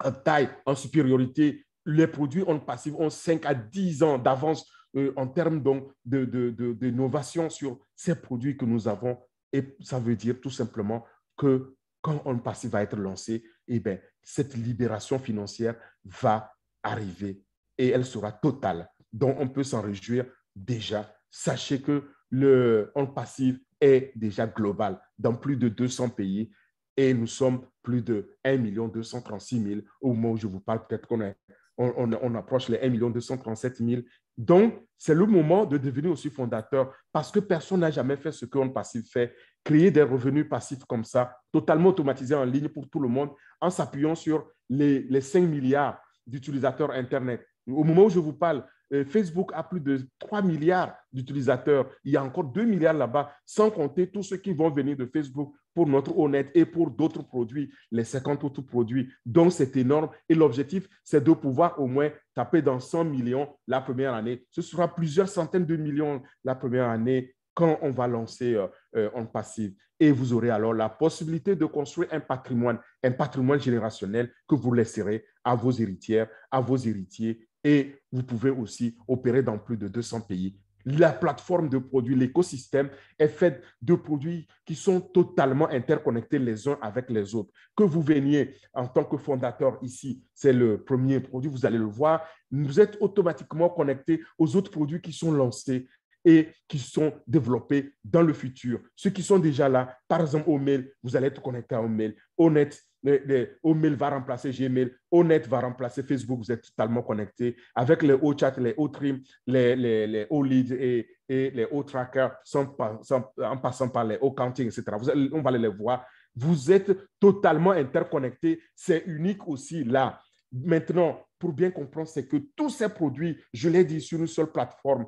en taille, en supériorité. Les produits On Passive ont 5 à 10 ans d'avance en termes d'innovation sur ces produits que nous avons. Et ça veut dire tout simplement que quand On Passive va être lancé, eh bien, cette libération financière va arriver et elle sera totale. Donc, on peut s'en réjouir déjà. Sachez que le On Passive est déjà global dans plus de 200 pays et nous sommes plus de 1 236 000 au moment où je vous parle. Peut-être on approche les 1 237 000. Donc, c'est le moment de devenir aussi fondateur parce que personne n'a jamais fait ce qu'on Passive fait. Créer des revenus passifs comme ça, totalement automatisés en ligne pour tout le monde, en s'appuyant sur les 5 milliards d'utilisateurs Internet. Au moment où je vous parle, Facebook a plus de 3 milliards d'utilisateurs. Il y a encore 2 milliards là-bas, sans compter tous ceux qui vont venir de Facebook pour notre Honnête et pour d'autres produits, les 50 autres produits. Donc, c'est énorme. Et l'objectif, c'est de pouvoir au moins taper dans 100 millions la première année. Ce sera plusieurs centaines de millions la première année quand on va lancer On Passive. Et vous aurez alors la possibilité de construire un patrimoine générationnel que vous laisserez à vos héritières, à vos héritiers. Et vous pouvez aussi opérer dans plus de 200 pays La plateforme de produits, l'écosystème est fait de produits qui sont totalement interconnectés les uns avec les autres. Que vous veniez en tant que fondateur ici, c'est le premier produit, vous allez le voir, vous êtes automatiquement connecté aux autres produits qui sont lancés et qui sont développés dans le futur. Ceux qui sont déjà là, par exemple, au mail, vous allez être connecté à mail. Honnête, Mail va remplacer Gmail, Onet va remplacer Facebook, vous êtes totalement connecté. Avec les O-Chat, les O-Trim, les O-Lead et les O-Tracker, en passant par les O-Counting, etc. On va les voir. Vous êtes totalement interconnectés. C'est unique aussi là. Maintenant, pour bien comprendre, c'est que tous ces produits, je l'ai dit, sur une seule plateforme,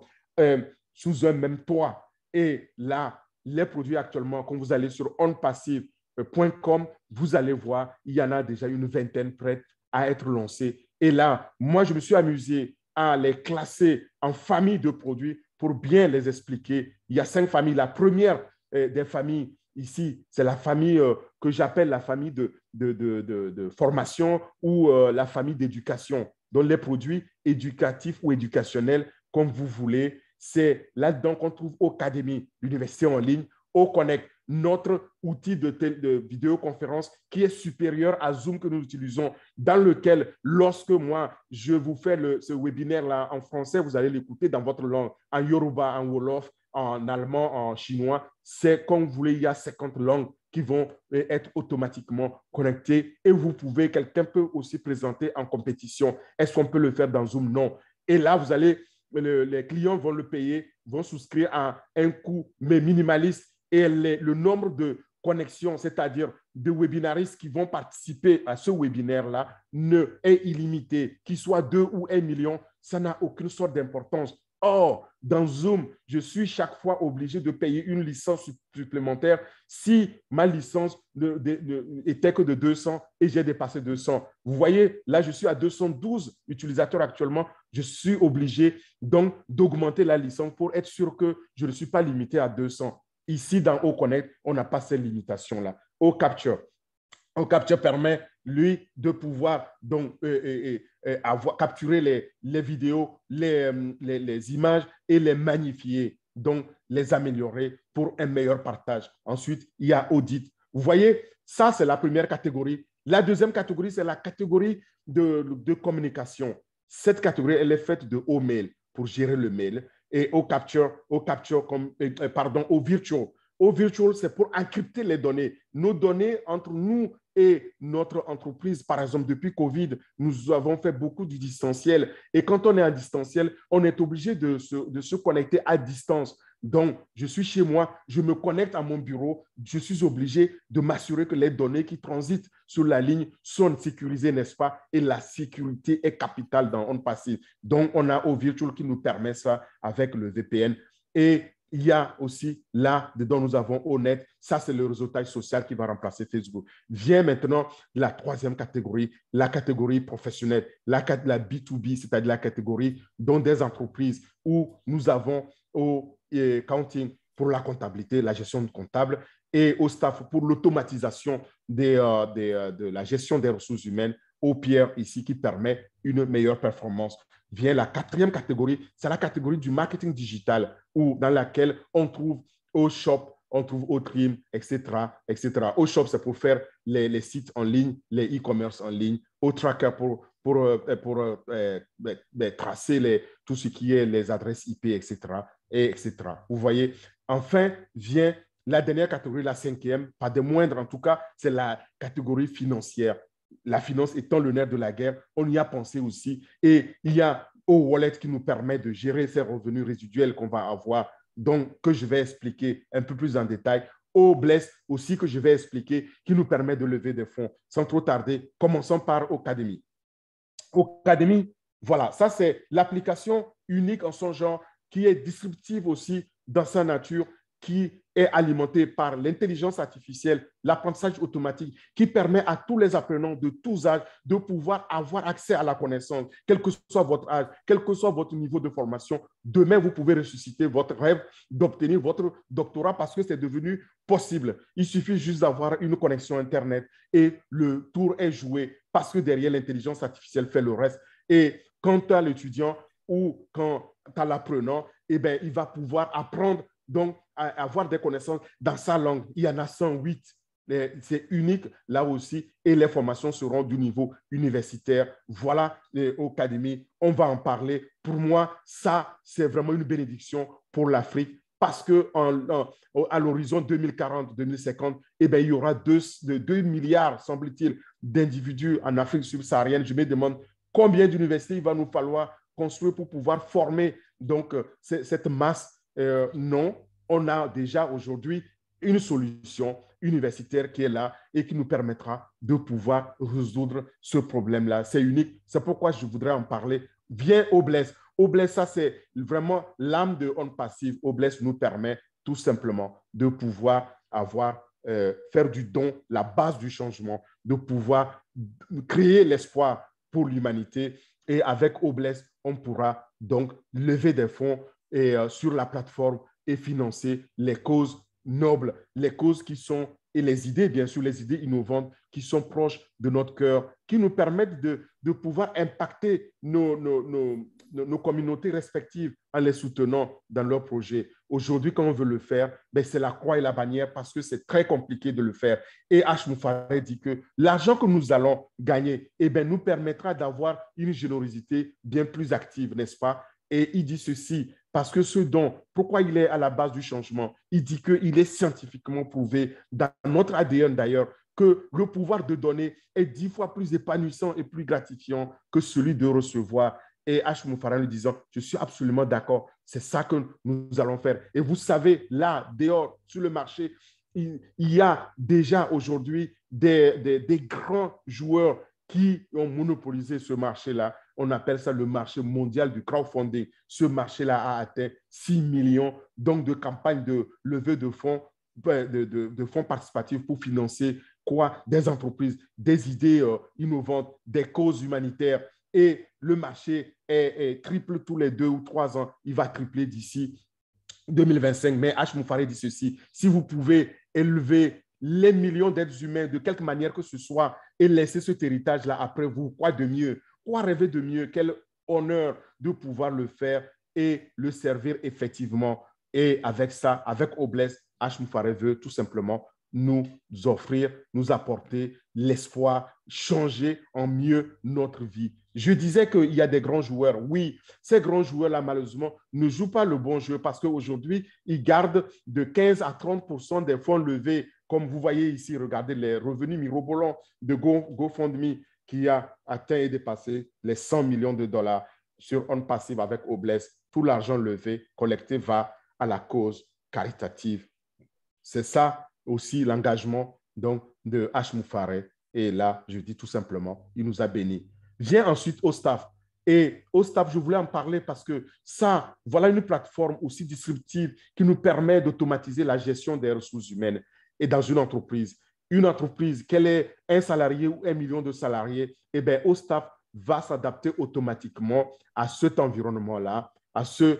sous un même toit. Et là, les produits actuellement, quand vous allez sur onpassive.com, vous allez voir, il y en a déjà une vingtaine prêtes à être lancées. Et là, moi, je me suis amusé à les classer en familles de produits pour bien les expliquer. Il y a 5 familles. La première des familles ici, c'est la famille que j'appelle la famille de formation ou la famille d'éducation. Donc, les produits éducatifs ou éducationnels, comme vous voulez, c'est là-dedans qu'on trouve Ocademy, l'université en ligne, Oconnect, notre outil de vidéoconférence qui est supérieur à Zoom que nous utilisons, dans lequel, lorsque moi, je vous fais ce webinaire-là en français, vous allez l'écouter dans votre langue, en Yoruba, en Wolof, en allemand, en chinois. C'est comme vous voulez, il y a 50 langues qui vont être automatiquement connectées et vous pouvez, quelqu'un peut aussi présenter en compétition. Est-ce qu'on peut le faire dans Zoom? Non. Et là, vous allez, les clients vont le payer, vont souscrire à un coût mais minimaliste et le nombre de connexions, c'est-à-dire de webinaristes qui vont participer à ce webinaire-là, est illimité. Qu'il soit 2 ou 1 million, ça n'a aucune sorte d'importance. Or, dans Zoom, je suis chaque fois obligé de payer une licence supplémentaire si ma licence était que de 200 et j'ai dépassé 200. Vous voyez, là, je suis à 212 utilisateurs actuellement. Je suis obligé donc d'augmenter la licence pour être sûr que je ne suis pas limité à 200. Ici, dans OConnect, on n'a pas cette limitation-là. OCapture. OCapture permet, lui, de pouvoir donc, capturer les vidéos, les images et les magnifier, donc les améliorer pour un meilleur partage. Ensuite, il y a Audit. Vous voyez, ça, c'est la première catégorie. La deuxième catégorie, c'est la catégorie de communication. Cette catégorie, elle est faite de mail pour gérer le mail et au virtual. Au virtual, c'est pour encrypter les données. Nos données entre nous et notre entreprise, par exemple, depuis Covid, nous avons fait beaucoup du distanciel. Et quand on est en distanciel, on est obligé de se connecter à distance. Donc, je suis chez moi, je me connecte à mon bureau, je suis obligé de m'assurer que les données qui transitent sur la ligne sont sécurisées, n'est-ce pas? Et la sécurité est capitale dans OnPassive. Donc, on a au virtual qui nous permet ça avec le VPN. Et il y a aussi là-dedans, nous avons Honnête. Ça, c'est le réseautage social qui va remplacer Facebook. Vient maintenant la troisième catégorie, la catégorie professionnelle, la B2B, c'est-à-dire la catégorie dans des entreprises où nous avons au accounting pour la comptabilité, la gestion comptable et au staff pour l'automatisation de la gestion des ressources humaines, au Pierre ici qui permet une meilleure performance. Vient la quatrième catégorie, c'est la catégorie du marketing digital où, dans laquelle on trouve au shop, on trouve au trim, etc., etc. Au shop, c'est pour faire les sites en ligne, les e-commerce en ligne. Au tracker pour tracer tout ce qui est les adresses IP, etc., etc. Vous voyez, enfin vient la dernière catégorie, la cinquième, pas de moindre en tout cas, c'est la catégorie financière. La finance étant le nerf de la guerre, on y a pensé aussi. Et il y a Wallet qui nous permet de gérer ces revenus résiduels qu'on va avoir, donc que je vais expliquer un peu plus en détail. Bless aussi que je vais expliquer, qui nous permet de lever des fonds. Sans trop tarder, commençons par Ocademy. Ocademy, voilà, ça c'est l'application unique en son genre qui est disruptive aussi dans sa nature, qui est alimentée par l'intelligence artificielle, l'apprentissage automatique, qui permet à tous les apprenants de tous âges de pouvoir avoir accès à la connaissance, quel que soit votre âge, quel que soit votre niveau de formation. Demain, vous pouvez ressusciter votre rêve d'obtenir votre doctorat parce que c'est devenu possible. Il suffit juste d'avoir une connexion Internet et le tour est joué parce que derrière, l'intelligence artificielle fait le reste. Et quand tu as l'étudiant ou quand tu as l'apprenant, eh bien, il va pouvoir apprendre, donc avoir des connaissances dans sa langue. Il y en a 108. C'est unique là aussi et les formations seront du niveau universitaire. Voilà, au Académie, on va en parler. Pour moi, ça, c'est vraiment une bénédiction pour l'Afrique parce qu'à l'horizon 2040-2050, eh ben, il y aura 2 milliards, semble-t-il, d'individus en Afrique subsaharienne. Je me demande combien d'universités il va nous falloir construire pour pouvoir former donc, cette masse. Non, on a déjà aujourd'hui une solution universitaire qui est là et qui nous permettra de pouvoir résoudre ce problème-là. C'est unique. C'est pourquoi je voudrais en parler. Viens au Bless. Au Bless, ça, c'est vraiment l'âme de On Passive. Au Bless nous permet tout simplement de pouvoir faire du don la base du changement, de pouvoir créer l'espoir pour l'humanité. Et avec Obless, on pourra donc lever des fonds sur la plateforme et financer les causes nobles, les causes qui sont, et les idées, bien sûr, les idées innovantes qui sont proches de notre cœur, qui nous permettent de pouvoir impacter nos communautés respectives en les soutenant dans leurs projets. Aujourd'hui, quand on veut le faire, ben, c'est la croix et la bannière parce que c'est très compliqué de le faire. Et H. Moufaré dit que l'argent que nous allons gagner eh ben, nous permettra d'avoir une générosité bien plus active, n'est-ce pas? Et il dit ceci, parce que ce don, pourquoi il est à la base du changement? Il dit qu'il est scientifiquement prouvé, dans notre ADN d'ailleurs, que le pouvoir de donner est 10 fois plus épanouissant et plus gratifiant que celui de recevoir. Et H. Moufaré lui disant, je suis absolument d'accord, c'est ça que nous allons faire. Et vous savez, là, dehors, sur le marché, il y a déjà aujourd'hui des grands joueurs qui ont monopolisé ce marché-là. On appelle ça le marché mondial du crowdfunding. Ce marché-là a atteint 6 millions donc de campagnes de levée de fonds, de fonds participatifs pour financer quoi? Des entreprises, des idées innovantes, des causes humanitaires. Et le marché est triple tous les 2 ou 3 ans. Il va tripler d'ici 2025. Mais H. Moufaré dit ceci, si vous pouvez élever les millions d'êtres humains de quelque manière que ce soit et laisser cet héritage-là après vous, quoi de mieux? Quoi rêver de mieux? Quel honneur de pouvoir le faire et le servir effectivement. Et avec ça, avec Obless, H. Moufaré veut tout simplement nous offrir, nous apporter l'espoir, changer en mieux notre vie. Je disais qu'il y a des grands joueurs. Oui, ces grands joueurs-là, malheureusement, ne jouent pas le bon jeu parce qu'aujourd'hui, ils gardent de 15 à 30% des fonds levés. Comme vous voyez ici, regardez les revenus mirobolants de GoFundMe qui a atteint et dépassé les 100 millions de dollars sur On Passive avec Obless. Tout l'argent levé, collecté, va à la cause caritative. C'est ça aussi l'engagement donc, de H. Moufaré. Et là, je dis tout simplement, il nous a bénis. Viens ensuite au staff. Et au staff, je voulais en parler parce que ça, voilà une plateforme aussi disruptive qui nous permet d'automatiser la gestion des ressources humaines. Et dans une entreprise, qu'elle ait un salarié ou 1 million de salariés, eh bien, au staff va s'adapter automatiquement à cet environnement-là, à ce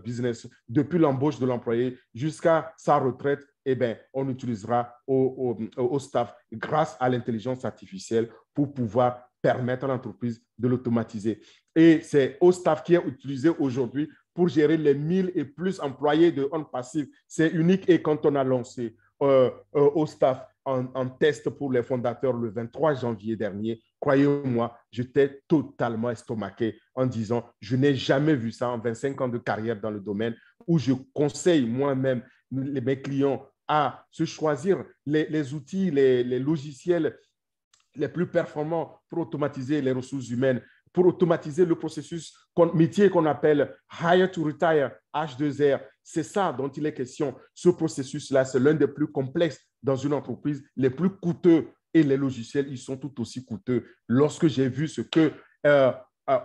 business, depuis l'embauche de l'employé jusqu'à sa retraite. Eh bien, on utilisera au staff grâce à l'intelligence artificielle pour pouvoir permettre à l'entreprise de l'automatiser. Et c'est au staff qui est utilisé aujourd'hui pour gérer les 1000 et plus employés de On Passive. C'est unique et quand on a lancé au staff en test pour les fondateurs le 23 janvier dernier, croyez-moi, j'étais totalement estomaqué en disant, je n'ai jamais vu ça en 25 ans de carrière dans le domaine où je conseille moi-même mes clients à se choisir les outils, les logiciels les plus performants pour automatiser les ressources humaines, pour automatiser le processus métier qu'on appelle Hire to Retire, H2R. C'est ça dont il est question. Ce processus-là, c'est l'un des plus complexes dans une entreprise, les plus coûteux. Et les logiciels, ils sont tout aussi coûteux. Lorsque j'ai vu ce que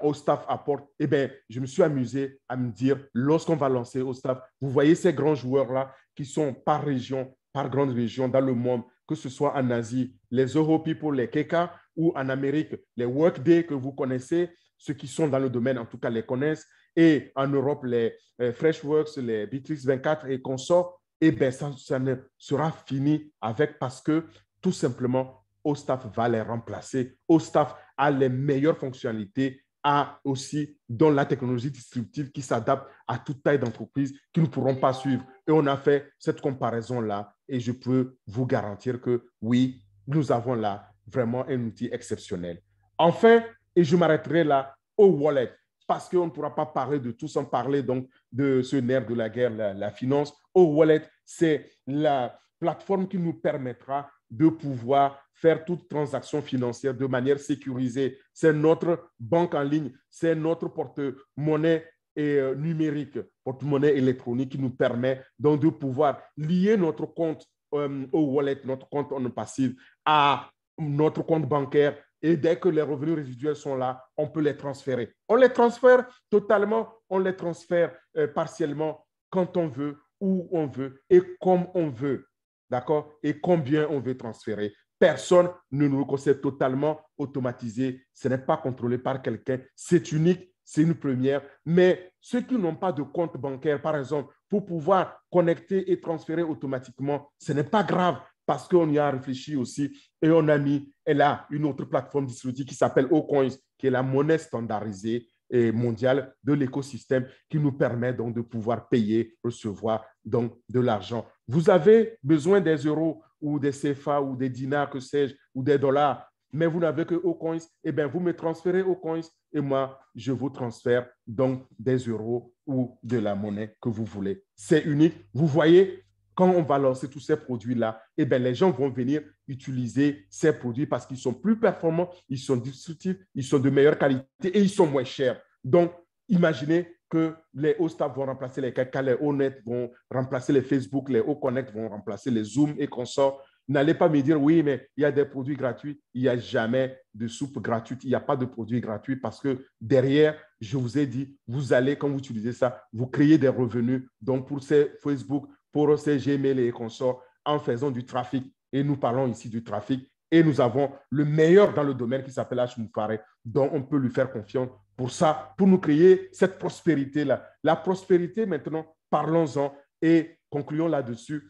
au staff apporte, eh bien, je me suis amusé à me dire, lorsqu'on va lancer au staff, vous voyez ces grands joueurs-là qui sont par région, par grande région dans le monde, que ce soit en Asie, les Europeople, les Keka, ou en Amérique, les Workday que vous connaissez, ceux qui sont dans le domaine, en tout cas, les connaissent, et en Europe, les Freshworks, les Bitrix 24 et consorts, eh bien, ça ne sera fini avec parce que tout simplement, OSTAF va les remplacer. OSTAF a les meilleures fonctionnalités à aussi dans la technologie distributive qui s'adapte à toute taille d'entreprise qui ne pourront pas suivre. Et on a fait cette comparaison-là et je peux vous garantir que oui, nous avons là vraiment un outil exceptionnel. Enfin, et je m'arrêterai là au wallet parce qu'on ne pourra pas parler de tout sans parler donc de ce nerf de la guerre, la finance. Au wallet, c'est la plateforme qui nous permettra de pouvoir faire toute transaction financière de manière sécurisée. C'est notre banque en ligne, c'est notre porte-monnaie numérique, porte-monnaie électronique qui nous permet donc de pouvoir lier notre compte au wallet, notre compte en passif à notre compte bancaire et dès que les revenus résiduels sont là, on peut les transférer. On les transfère totalement, on les transfère partiellement quand on veut, où on veut et comme on veut. D'accord? Et combien on veut transférer. Personne ne nous le concède totalement automatisé. Ce n'est pas contrôlé par quelqu'un. C'est unique, c'est une première. Mais ceux qui n'ont pas de compte bancaire, par exemple, pour pouvoir connecter et transférer automatiquement, ce n'est pas grave parce qu'on y a réfléchi aussi et on a mis là une autre plateforme distributive qui s'appelle Ocoins, qui est la monnaie standardisée et mondiale de l'écosystème qui nous permet donc de pouvoir payer, recevoir donc de l'argent. Vous avez besoin des euros ou des CFA ou des dinars, que sais-je, ou des dollars, mais vous n'avez que Ocoins, eh bien, vous me transférez Ocoins et moi, je vous transfère donc des euros ou de la monnaie que vous voulez. C'est unique. Vous voyez, quand on va lancer tous ces produits-là, eh bien, les gens vont venir utiliser ces produits parce qu'ils sont plus performants, ils sont distributifs, ils sont de meilleure qualité et ils sont moins chers. Donc, imaginez que les Ostap vont remplacer les Kaka, les Onet vont remplacer les Facebook, les O-Connect vont remplacer les Zoom et consorts. N'allez pas me dire, oui, mais il y a des produits gratuits. Il n'y a jamais de soupe gratuite. Il n'y a pas de produits gratuits parce que derrière, je vous ai dit, vous allez, quand vous utilisez ça, vous créez des revenus. Donc, pour ces Facebook, pour ces Gmail et consorts, en faisant du trafic. Et nous parlons ici du trafic. Et nous avons le meilleur dans le domaine qui s'appelle Hmoufare, dont on peut lui faire confiance pour ça, pour nous créer cette prospérité-là. La prospérité, maintenant, parlons-en et concluons là-dessus.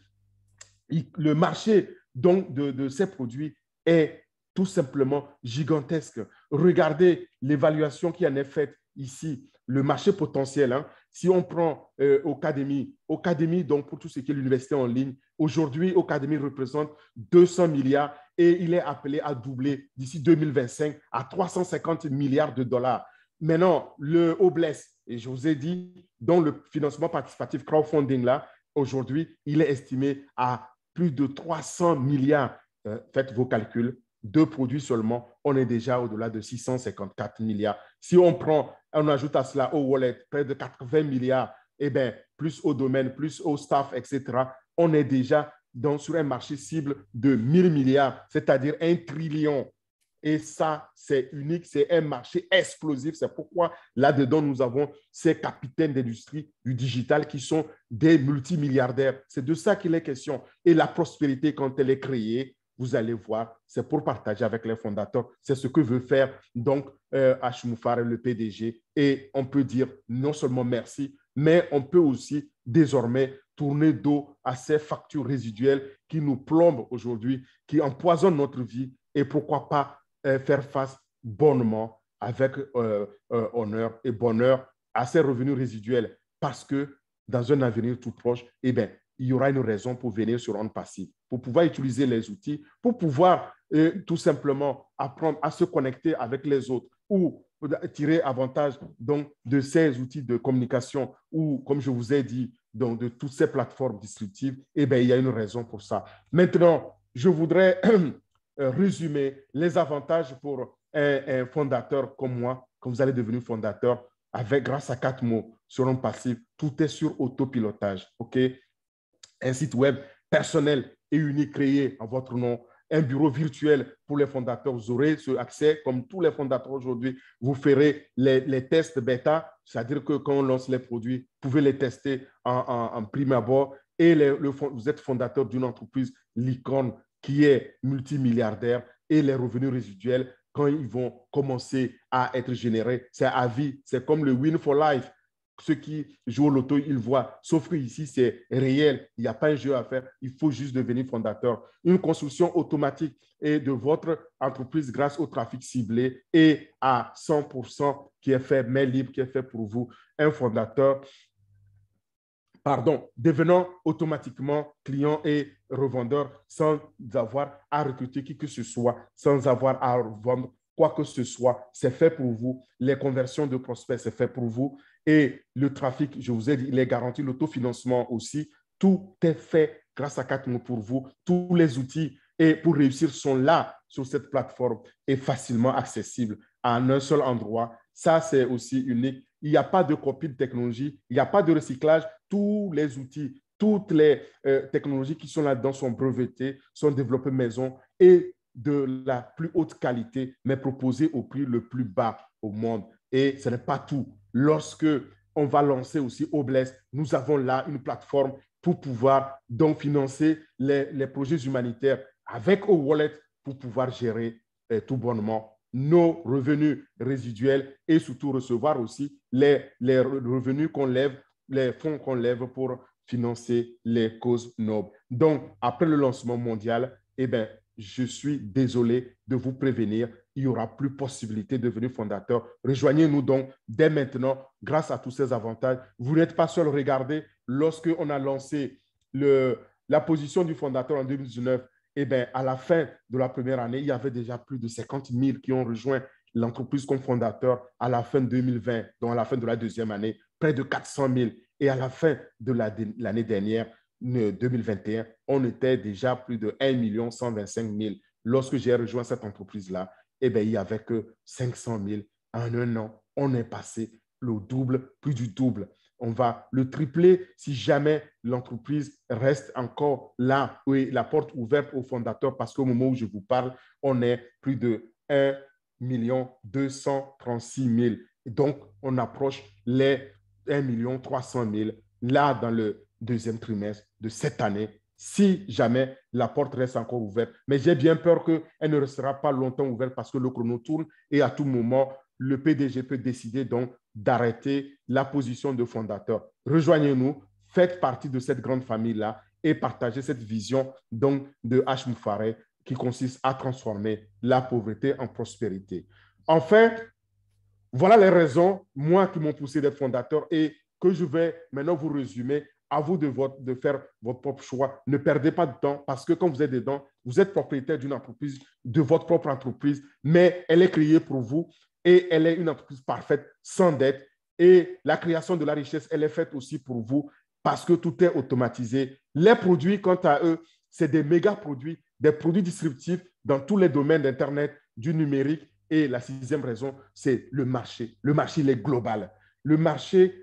Le marché donc, de ces produits est tout simplement gigantesque. Regardez l'évaluation qui en est faite ici, le marché potentiel. Hein. Si on prend Ocademy, donc pour tout ce qui est l'université en ligne, aujourd'hui, Ocademy représente 200 milliards et il est appelé à doubler d'ici 2025 à 350 milliards de dollars. Maintenant, le Obless, et je vous ai dit, dans le financement participatif crowdfunding, là, aujourd'hui, il est estimé à plus de 300 milliards. Faites vos calculs. Deux produits seulement, on est déjà au-delà de 654 milliards. Si on ajoute à cela au wallet près de 80 milliards, eh bien, plus au domaine, plus au staff, etc., on est déjà sur un marché cible de 1000 milliards, c'est-à-dire 1 trillion. Et ça, c'est unique, c'est un marché explosif. C'est pourquoi là-dedans, nous avons ces capitaines d'industrie du digital qui sont des multimilliardaires. C'est de ça qu'il est question. Et la prospérité, quand elle est créée, vous allez voir, c'est pour partager avec les fondateurs. C'est ce que veut faire donc Hmoufare, le PDG. Et on peut dire non seulement merci, mais on peut aussi désormais tourner dos à ces factures résiduelles qui nous plombent aujourd'hui, qui empoisonnent notre vie. Et pourquoi pas faire face bonnement, avec honneur et bonheur à ces revenus résiduels parce que dans un avenir tout proche, eh bien, il y aura une raison pour venir sur rente passive, pour pouvoir utiliser les outils, pour pouvoir tout simplement apprendre à se connecter avec les autres ou tirer avantage donc, de ces outils de communication ou, comme je vous ai dit, donc, de toutes ces plateformes distributives, eh bien, il y a une raison pour ça. Maintenant, je voudrais résumer les avantages pour un fondateur comme moi, quand vous allez devenir fondateur, grâce à 4 mots sur un passif, tout est sur autopilotage. OK? Un site web personnel et unique créé en votre nom, un bureau virtuel pour les fondateurs. Vous aurez ce accès, comme tous les fondateurs aujourd'hui. Vous ferez les tests bêta, c'est-à-dire que quand on lance les produits, vous pouvez les tester en prime abord. Et vous êtes fondateur d'une entreprise licorne qui est multimilliardaire et les revenus résiduels, quand ils vont commencer à être générés, c'est à vie. C'est comme le Win for Life. ceux qui jouent au loto, ils voient. Sauf que ici, c'est réel. Il n'y a pas un jeu à faire. Il faut juste devenir fondateur. Une construction automatique et de votre entreprise grâce au trafic ciblé et à 100% qui est fait, main libre, qui est fait pour vous. Un fondateur, pardon, devenant automatiquement client et revendeur sans avoir à recruter qui que ce soit, sans avoir à vendre quoi que ce soit. C'est fait pour vous. Les conversions de prospects, c'est fait pour vous. Et le trafic, je vous ai dit, il est garanti. L'autofinancement aussi. Tout est fait grâce à 4 mots pour vous. Tous les outils et pour réussir sont là sur cette plateforme et facilement accessibles à un seul endroit. Ça, c'est aussi unique. Il n'y a pas de copie de technologie, il n'y a pas de recyclage. Tous les outils, toutes les technologies qui sont là-dedans sont brevetées, sont développées maison et de la plus haute qualité, mais proposées au prix le plus bas au monde. Et ce n'est pas tout. Lorsque on va lancer aussi Obless, nous avons là une plateforme pour pouvoir donc financer les projets humanitaires avec O-Wallet pour pouvoir gérer tout bonnement nos revenus résiduels et surtout recevoir aussi les revenus qu'on lève, les fonds qu'on lève pour financer les causes nobles. Donc, après le lancement mondial, eh bien, je suis désolé de vous prévenir, il n'y aura plus possibilité de devenir fondateur. Rejoignez-nous donc dès maintenant grâce à tous ces avantages. Vous n'êtes pas seul. Regardez, lorsqu'on a lancé la position du fondateur en 2019, eh bien, à la fin de la première année, il y avait déjà plus de 50 000 qui ont rejoint l'entreprise comme fondateur à la fin de 2020, donc à la fin de la deuxième année, près de 400 000. Et à la fin de l'année dernière, 2021, on était déjà plus de 1 125 000. Lorsque j'ai rejoint cette entreprise-là, eh bien, il n'y avait que 500 000. En un an, on est passé le double, plus du double. On va le tripler si jamais l'entreprise reste encore là, oui, la porte ouverte aux fondateurs, parce qu'au moment où je vous parle, on est plus de 1 236 000. Donc, on approche les 1 300 000 là dans le deuxième trimestre de cette année, si jamais la porte reste encore ouverte. Mais j'ai bien peur qu'elle ne restera pas longtemps ouverte parce que le chrono tourne et à tout moment, le PDG peut décider donc d'arrêter la position de fondateur. Rejoignez-nous, faites partie de cette grande famille-là et partagez cette vision donc de H. Moufaré qui consiste à transformer la pauvreté en prospérité. Enfin, voilà les raisons, moi, qui m'ont poussé d'être fondateur et que je vais maintenant vous résumer. À vous de faire votre propre choix. Ne perdez pas de temps parce que quand vous êtes dedans, vous êtes propriétaire d'une entreprise, de votre propre entreprise, mais elle est créée pour vous et elle est une entreprise parfaite, sans dette. Et la création de la richesse, elle est faite aussi pour vous parce que tout est automatisé. Les produits, quant à eux, c'est des méga produits, des produits disruptifs dans tous les domaines d'Internet, du numérique. Et la sixième raison, c'est le marché. Le marché, il est global. Le marché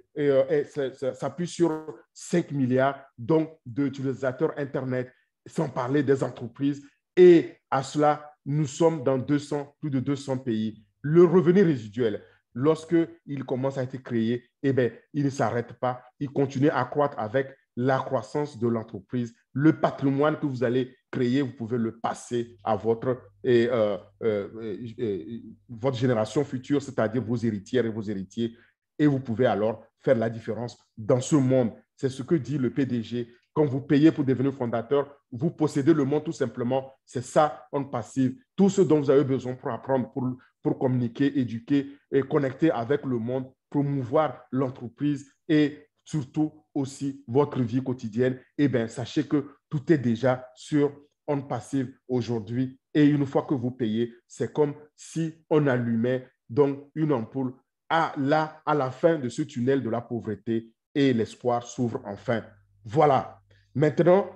s'appuie sur 5 milliards donc, d'utilisateurs Internet, sans parler des entreprises. Et à cela, nous sommes dans plus de 200 pays. Le revenu résiduel, lorsqu'il commence à être créé, eh bien, il ne s'arrête pas. Il continue à croître avec la croissance de l'entreprise. Le patrimoine que vous allez créer, vous pouvez le passer à votre génération future, c'est-à-dire vos héritières et vos héritiers. Et vous pouvez alors faire la différence dans ce monde. C'est ce que dit le PDG. Quand vous payez pour devenir fondateur, vous possédez le monde tout simplement. C'est ça, on passive. Tout ce dont vous avez besoin pour apprendre, pour communiquer, éduquer et connecter avec le monde, promouvoir l'entreprise et surtout aussi votre vie quotidienne, eh bien, sachez que tout est déjà sur On Passive aujourd'hui. Et une fois que vous payez, c'est comme si on allumait donc une ampoule à la fin de ce tunnel de la pauvreté et l'espoir s'ouvre enfin. Voilà. Maintenant,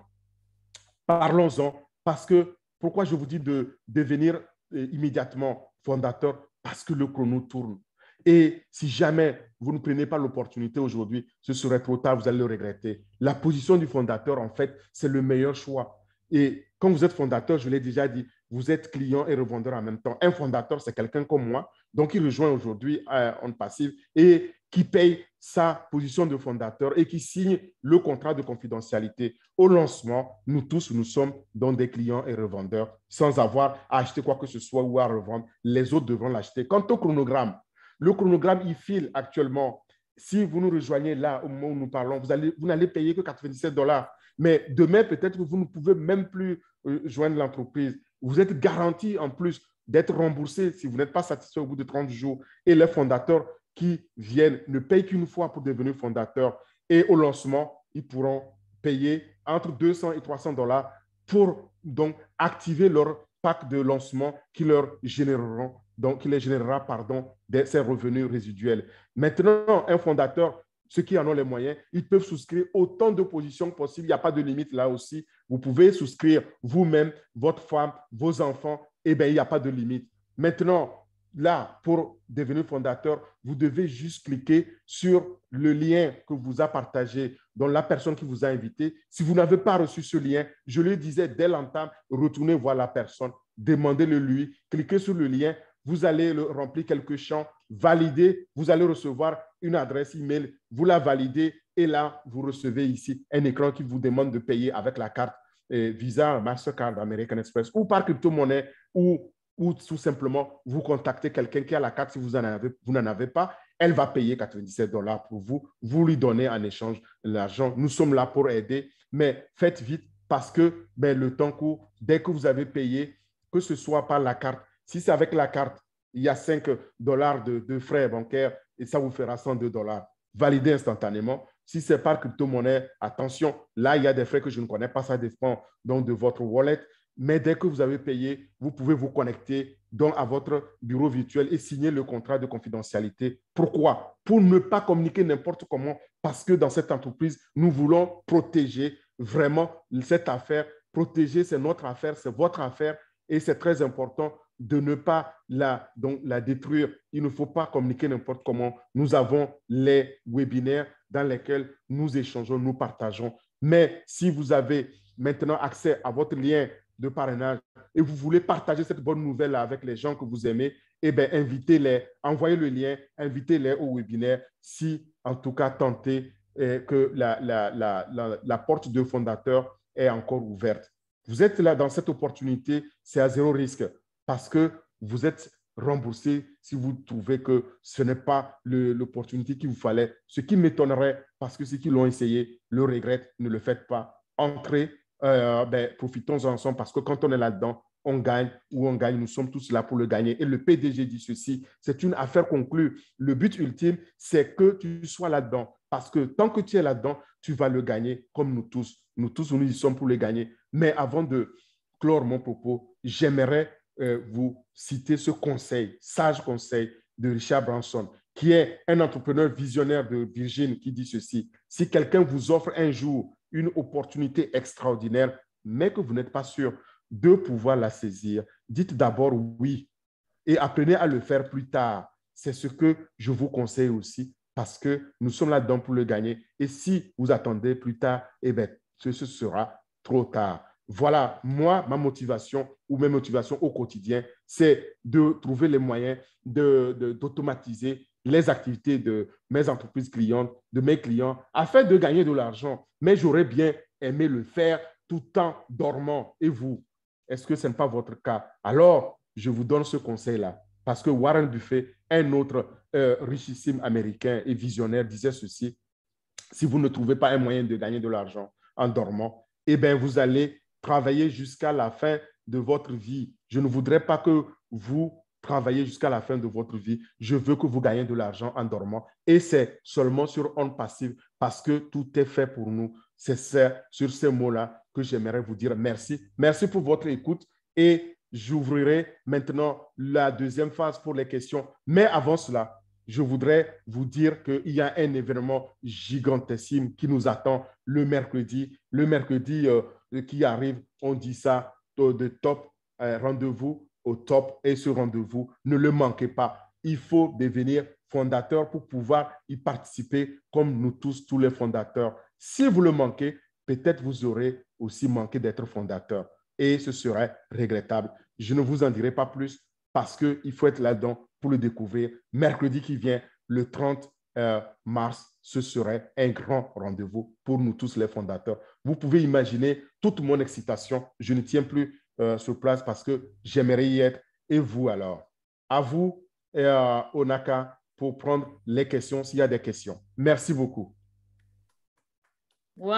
parlons-en parce que pourquoi je vous dis de devenir immédiatement fondateur? Parce que le chrono tourne. Et si jamais vous ne prenez pas l'opportunité aujourd'hui, ce serait trop tard, vous allez le regretter. La position du fondateur, en fait, c'est le meilleur choix. Et quand vous êtes fondateur, je l'ai déjà dit, vous êtes client et revendeur en même temps. Un fondateur, c'est quelqu'un comme moi, donc il rejoint aujourd'hui On Passive et qui paye sa position de fondateur et qui signe le contrat de confidentialité. Au lancement, nous tous, nous sommes donc des clients et revendeurs sans avoir à acheter quoi que ce soit ou à revendre. Les autres devront l'acheter. Quant au chronogramme, le chronogramme, il file actuellement si vous nous rejoignez là, au moment où nous parlons, vous n'allez payer que 97 $. Mais demain, peut-être que vous ne pouvez même plus joindre l'entreprise. Vous êtes garanti en plus d'être remboursé si vous n'êtes pas satisfait au bout de 30 jours. Et les fondateurs qui viennent ne payent qu'une fois pour devenir fondateurs. Et au lancement, ils pourront payer entre 200 et 300 $ pour donc activer leur pack de lancement qui leur généreront, donc qui les générera ces revenus résiduels. Maintenant, un fondateur, ceux qui en ont les moyens, ils peuvent souscrire autant de positions possibles. Il n'y a pas de limite là aussi. Vous pouvez souscrire vous-même, votre femme, vos enfants. Eh bien, il n'y a pas de limite. Maintenant, là, pour devenir fondateur, vous devez juste cliquer sur le lien que vous a partagé, dont la personne qui vous a invité. Si vous n'avez pas reçu ce lien, je le disais dès l'entame, retournez voir la personne, demandez-le lui, cliquez sur le lien, vous allez remplir quelques champs, valider, vous allez recevoir une adresse email, vous la validez et là, vous recevez ici un écran qui vous demande de payer avec la carte Visa, Mastercard, American Express ou par crypto-monnaie ou tout simplement vous contactez quelqu'un qui a la carte si vous n'en avez pas, elle va payer 97 $ pour vous, vous lui donnez en échange l'argent. Nous sommes là pour aider, mais faites vite parce que le temps court. Dès que vous avez payé, que ce soit par la carte, si c'est avec la carte, il y a 5 $ de frais bancaires et ça vous fera 102 $. Validez instantanément. Si c'est par crypto-monnaie, attention, là, il y a des frais que je ne connais pas, ça dépend donc de votre wallet. Mais dès que vous avez payé, vous pouvez vous connecter donc à votre bureau virtuel et signer le contrat de confidentialité. Pourquoi? Pour ne pas communiquer n'importe comment, parce que dans cette entreprise, nous voulons protéger vraiment cette affaire. Protéger, c'est notre affaire, c'est votre affaire et c'est très important de ne pas la détruire. Il ne faut pas communiquer n'importe comment. Nous avons les webinaires dans lesquels nous échangeons, nous partageons. Mais si vous avez maintenant accès à votre lien de parrainage et vous voulez partager cette bonne nouvelle avec les gens que vous aimez, eh bien, invitez-les, envoyez le lien, invitez-les au webinaire si, en tout cas, tentez que la porte de fondateur est encore ouverte. Vous êtes là dans cette opportunité, c'est à zéro risque parce que vous êtes remboursé si vous trouvez que ce n'est pas l'opportunité qu'il vous fallait. Ce qui m'étonnerait, parce que ceux qui l'ont essayé le regrettent, ne le faites pas. Entrez, profitons ensemble parce que quand on est là-dedans, on gagne ou on gagne. Nous sommes tous là pour le gagner. Et le PDG dit ceci, c'est une affaire conclue. Le but ultime, c'est que tu sois là-dedans. Parce que tant que tu es là-dedans, tu vas le gagner comme nous tous. Nous tous, nous y sommes pour le gagner. Mais avant de clore mon propos, j'aimerais vous citer ce conseil, sage conseil de Richard Branson, qui est un entrepreneur visionnaire de Virgin, qui dit ceci. Si quelqu'un vous offre un jour une opportunité extraordinaire, mais que vous n'êtes pas sûr de pouvoir la saisir, dites d'abord oui et apprenez à le faire plus tard. C'est ce que je vous conseille aussi parce que nous sommes là-dedans pour le gagner. Et si vous attendez plus tard, eh bien, ce sera trop tard. Voilà, moi, ma motivation ou mes motivations au quotidien, c'est de trouver les moyens d'automatiser les activités de mes entreprises clientes, de mes clients, afin de gagner de l'argent. Mais j'aurais bien aimé le faire tout en dormant. Et vous, est-ce que ce n'est pas votre cas? Alors, je vous donne ce conseil-là. Parce que Warren Buffett, un autre richissime américain et visionnaire, disait ceci. Si vous ne trouvez pas un moyen de gagner de l'argent en dormant, eh bien, vous allez travailler jusqu'à la fin de votre vie. Je ne voudrais pas que vous travaillez jusqu'à la fin de votre vie. Je veux que vous gagnez de l'argent en dormant. Et c'est seulement sur on passive parce que tout est fait pour nous. C'est sur ces mots-là que j'aimerais vous dire merci. Merci pour votre écoute et j'ouvrirai maintenant la deuxième phase pour les questions. Mais avant cela, je voudrais vous dire qu'il y a un événement gigantesque qui nous attend le mercredi. Le mercredi qui arrive, on dit ça, de top, rendez-vous au top. Et ce rendez-vous, ne le manquez pas. Il faut devenir fondateur pour pouvoir y participer comme nous tous les fondateurs. Si vous le manquez, peut-être vous aurez aussi manqué d'être fondateur. Et ce serait regrettable. Je ne vous en dirai pas plus parce qu'il faut être là-dedans pour le découvrir. Mercredi qui vient, le 30 mars, ce serait un grand rendez-vous pour nous tous les fondateurs. Vous pouvez imaginer toute mon excitation. Je ne tiens plus sur place parce que j'aimerais y être. Et vous alors? À vous, Onaka, pour prendre les questions s'il y a des questions. Merci beaucoup. Wow.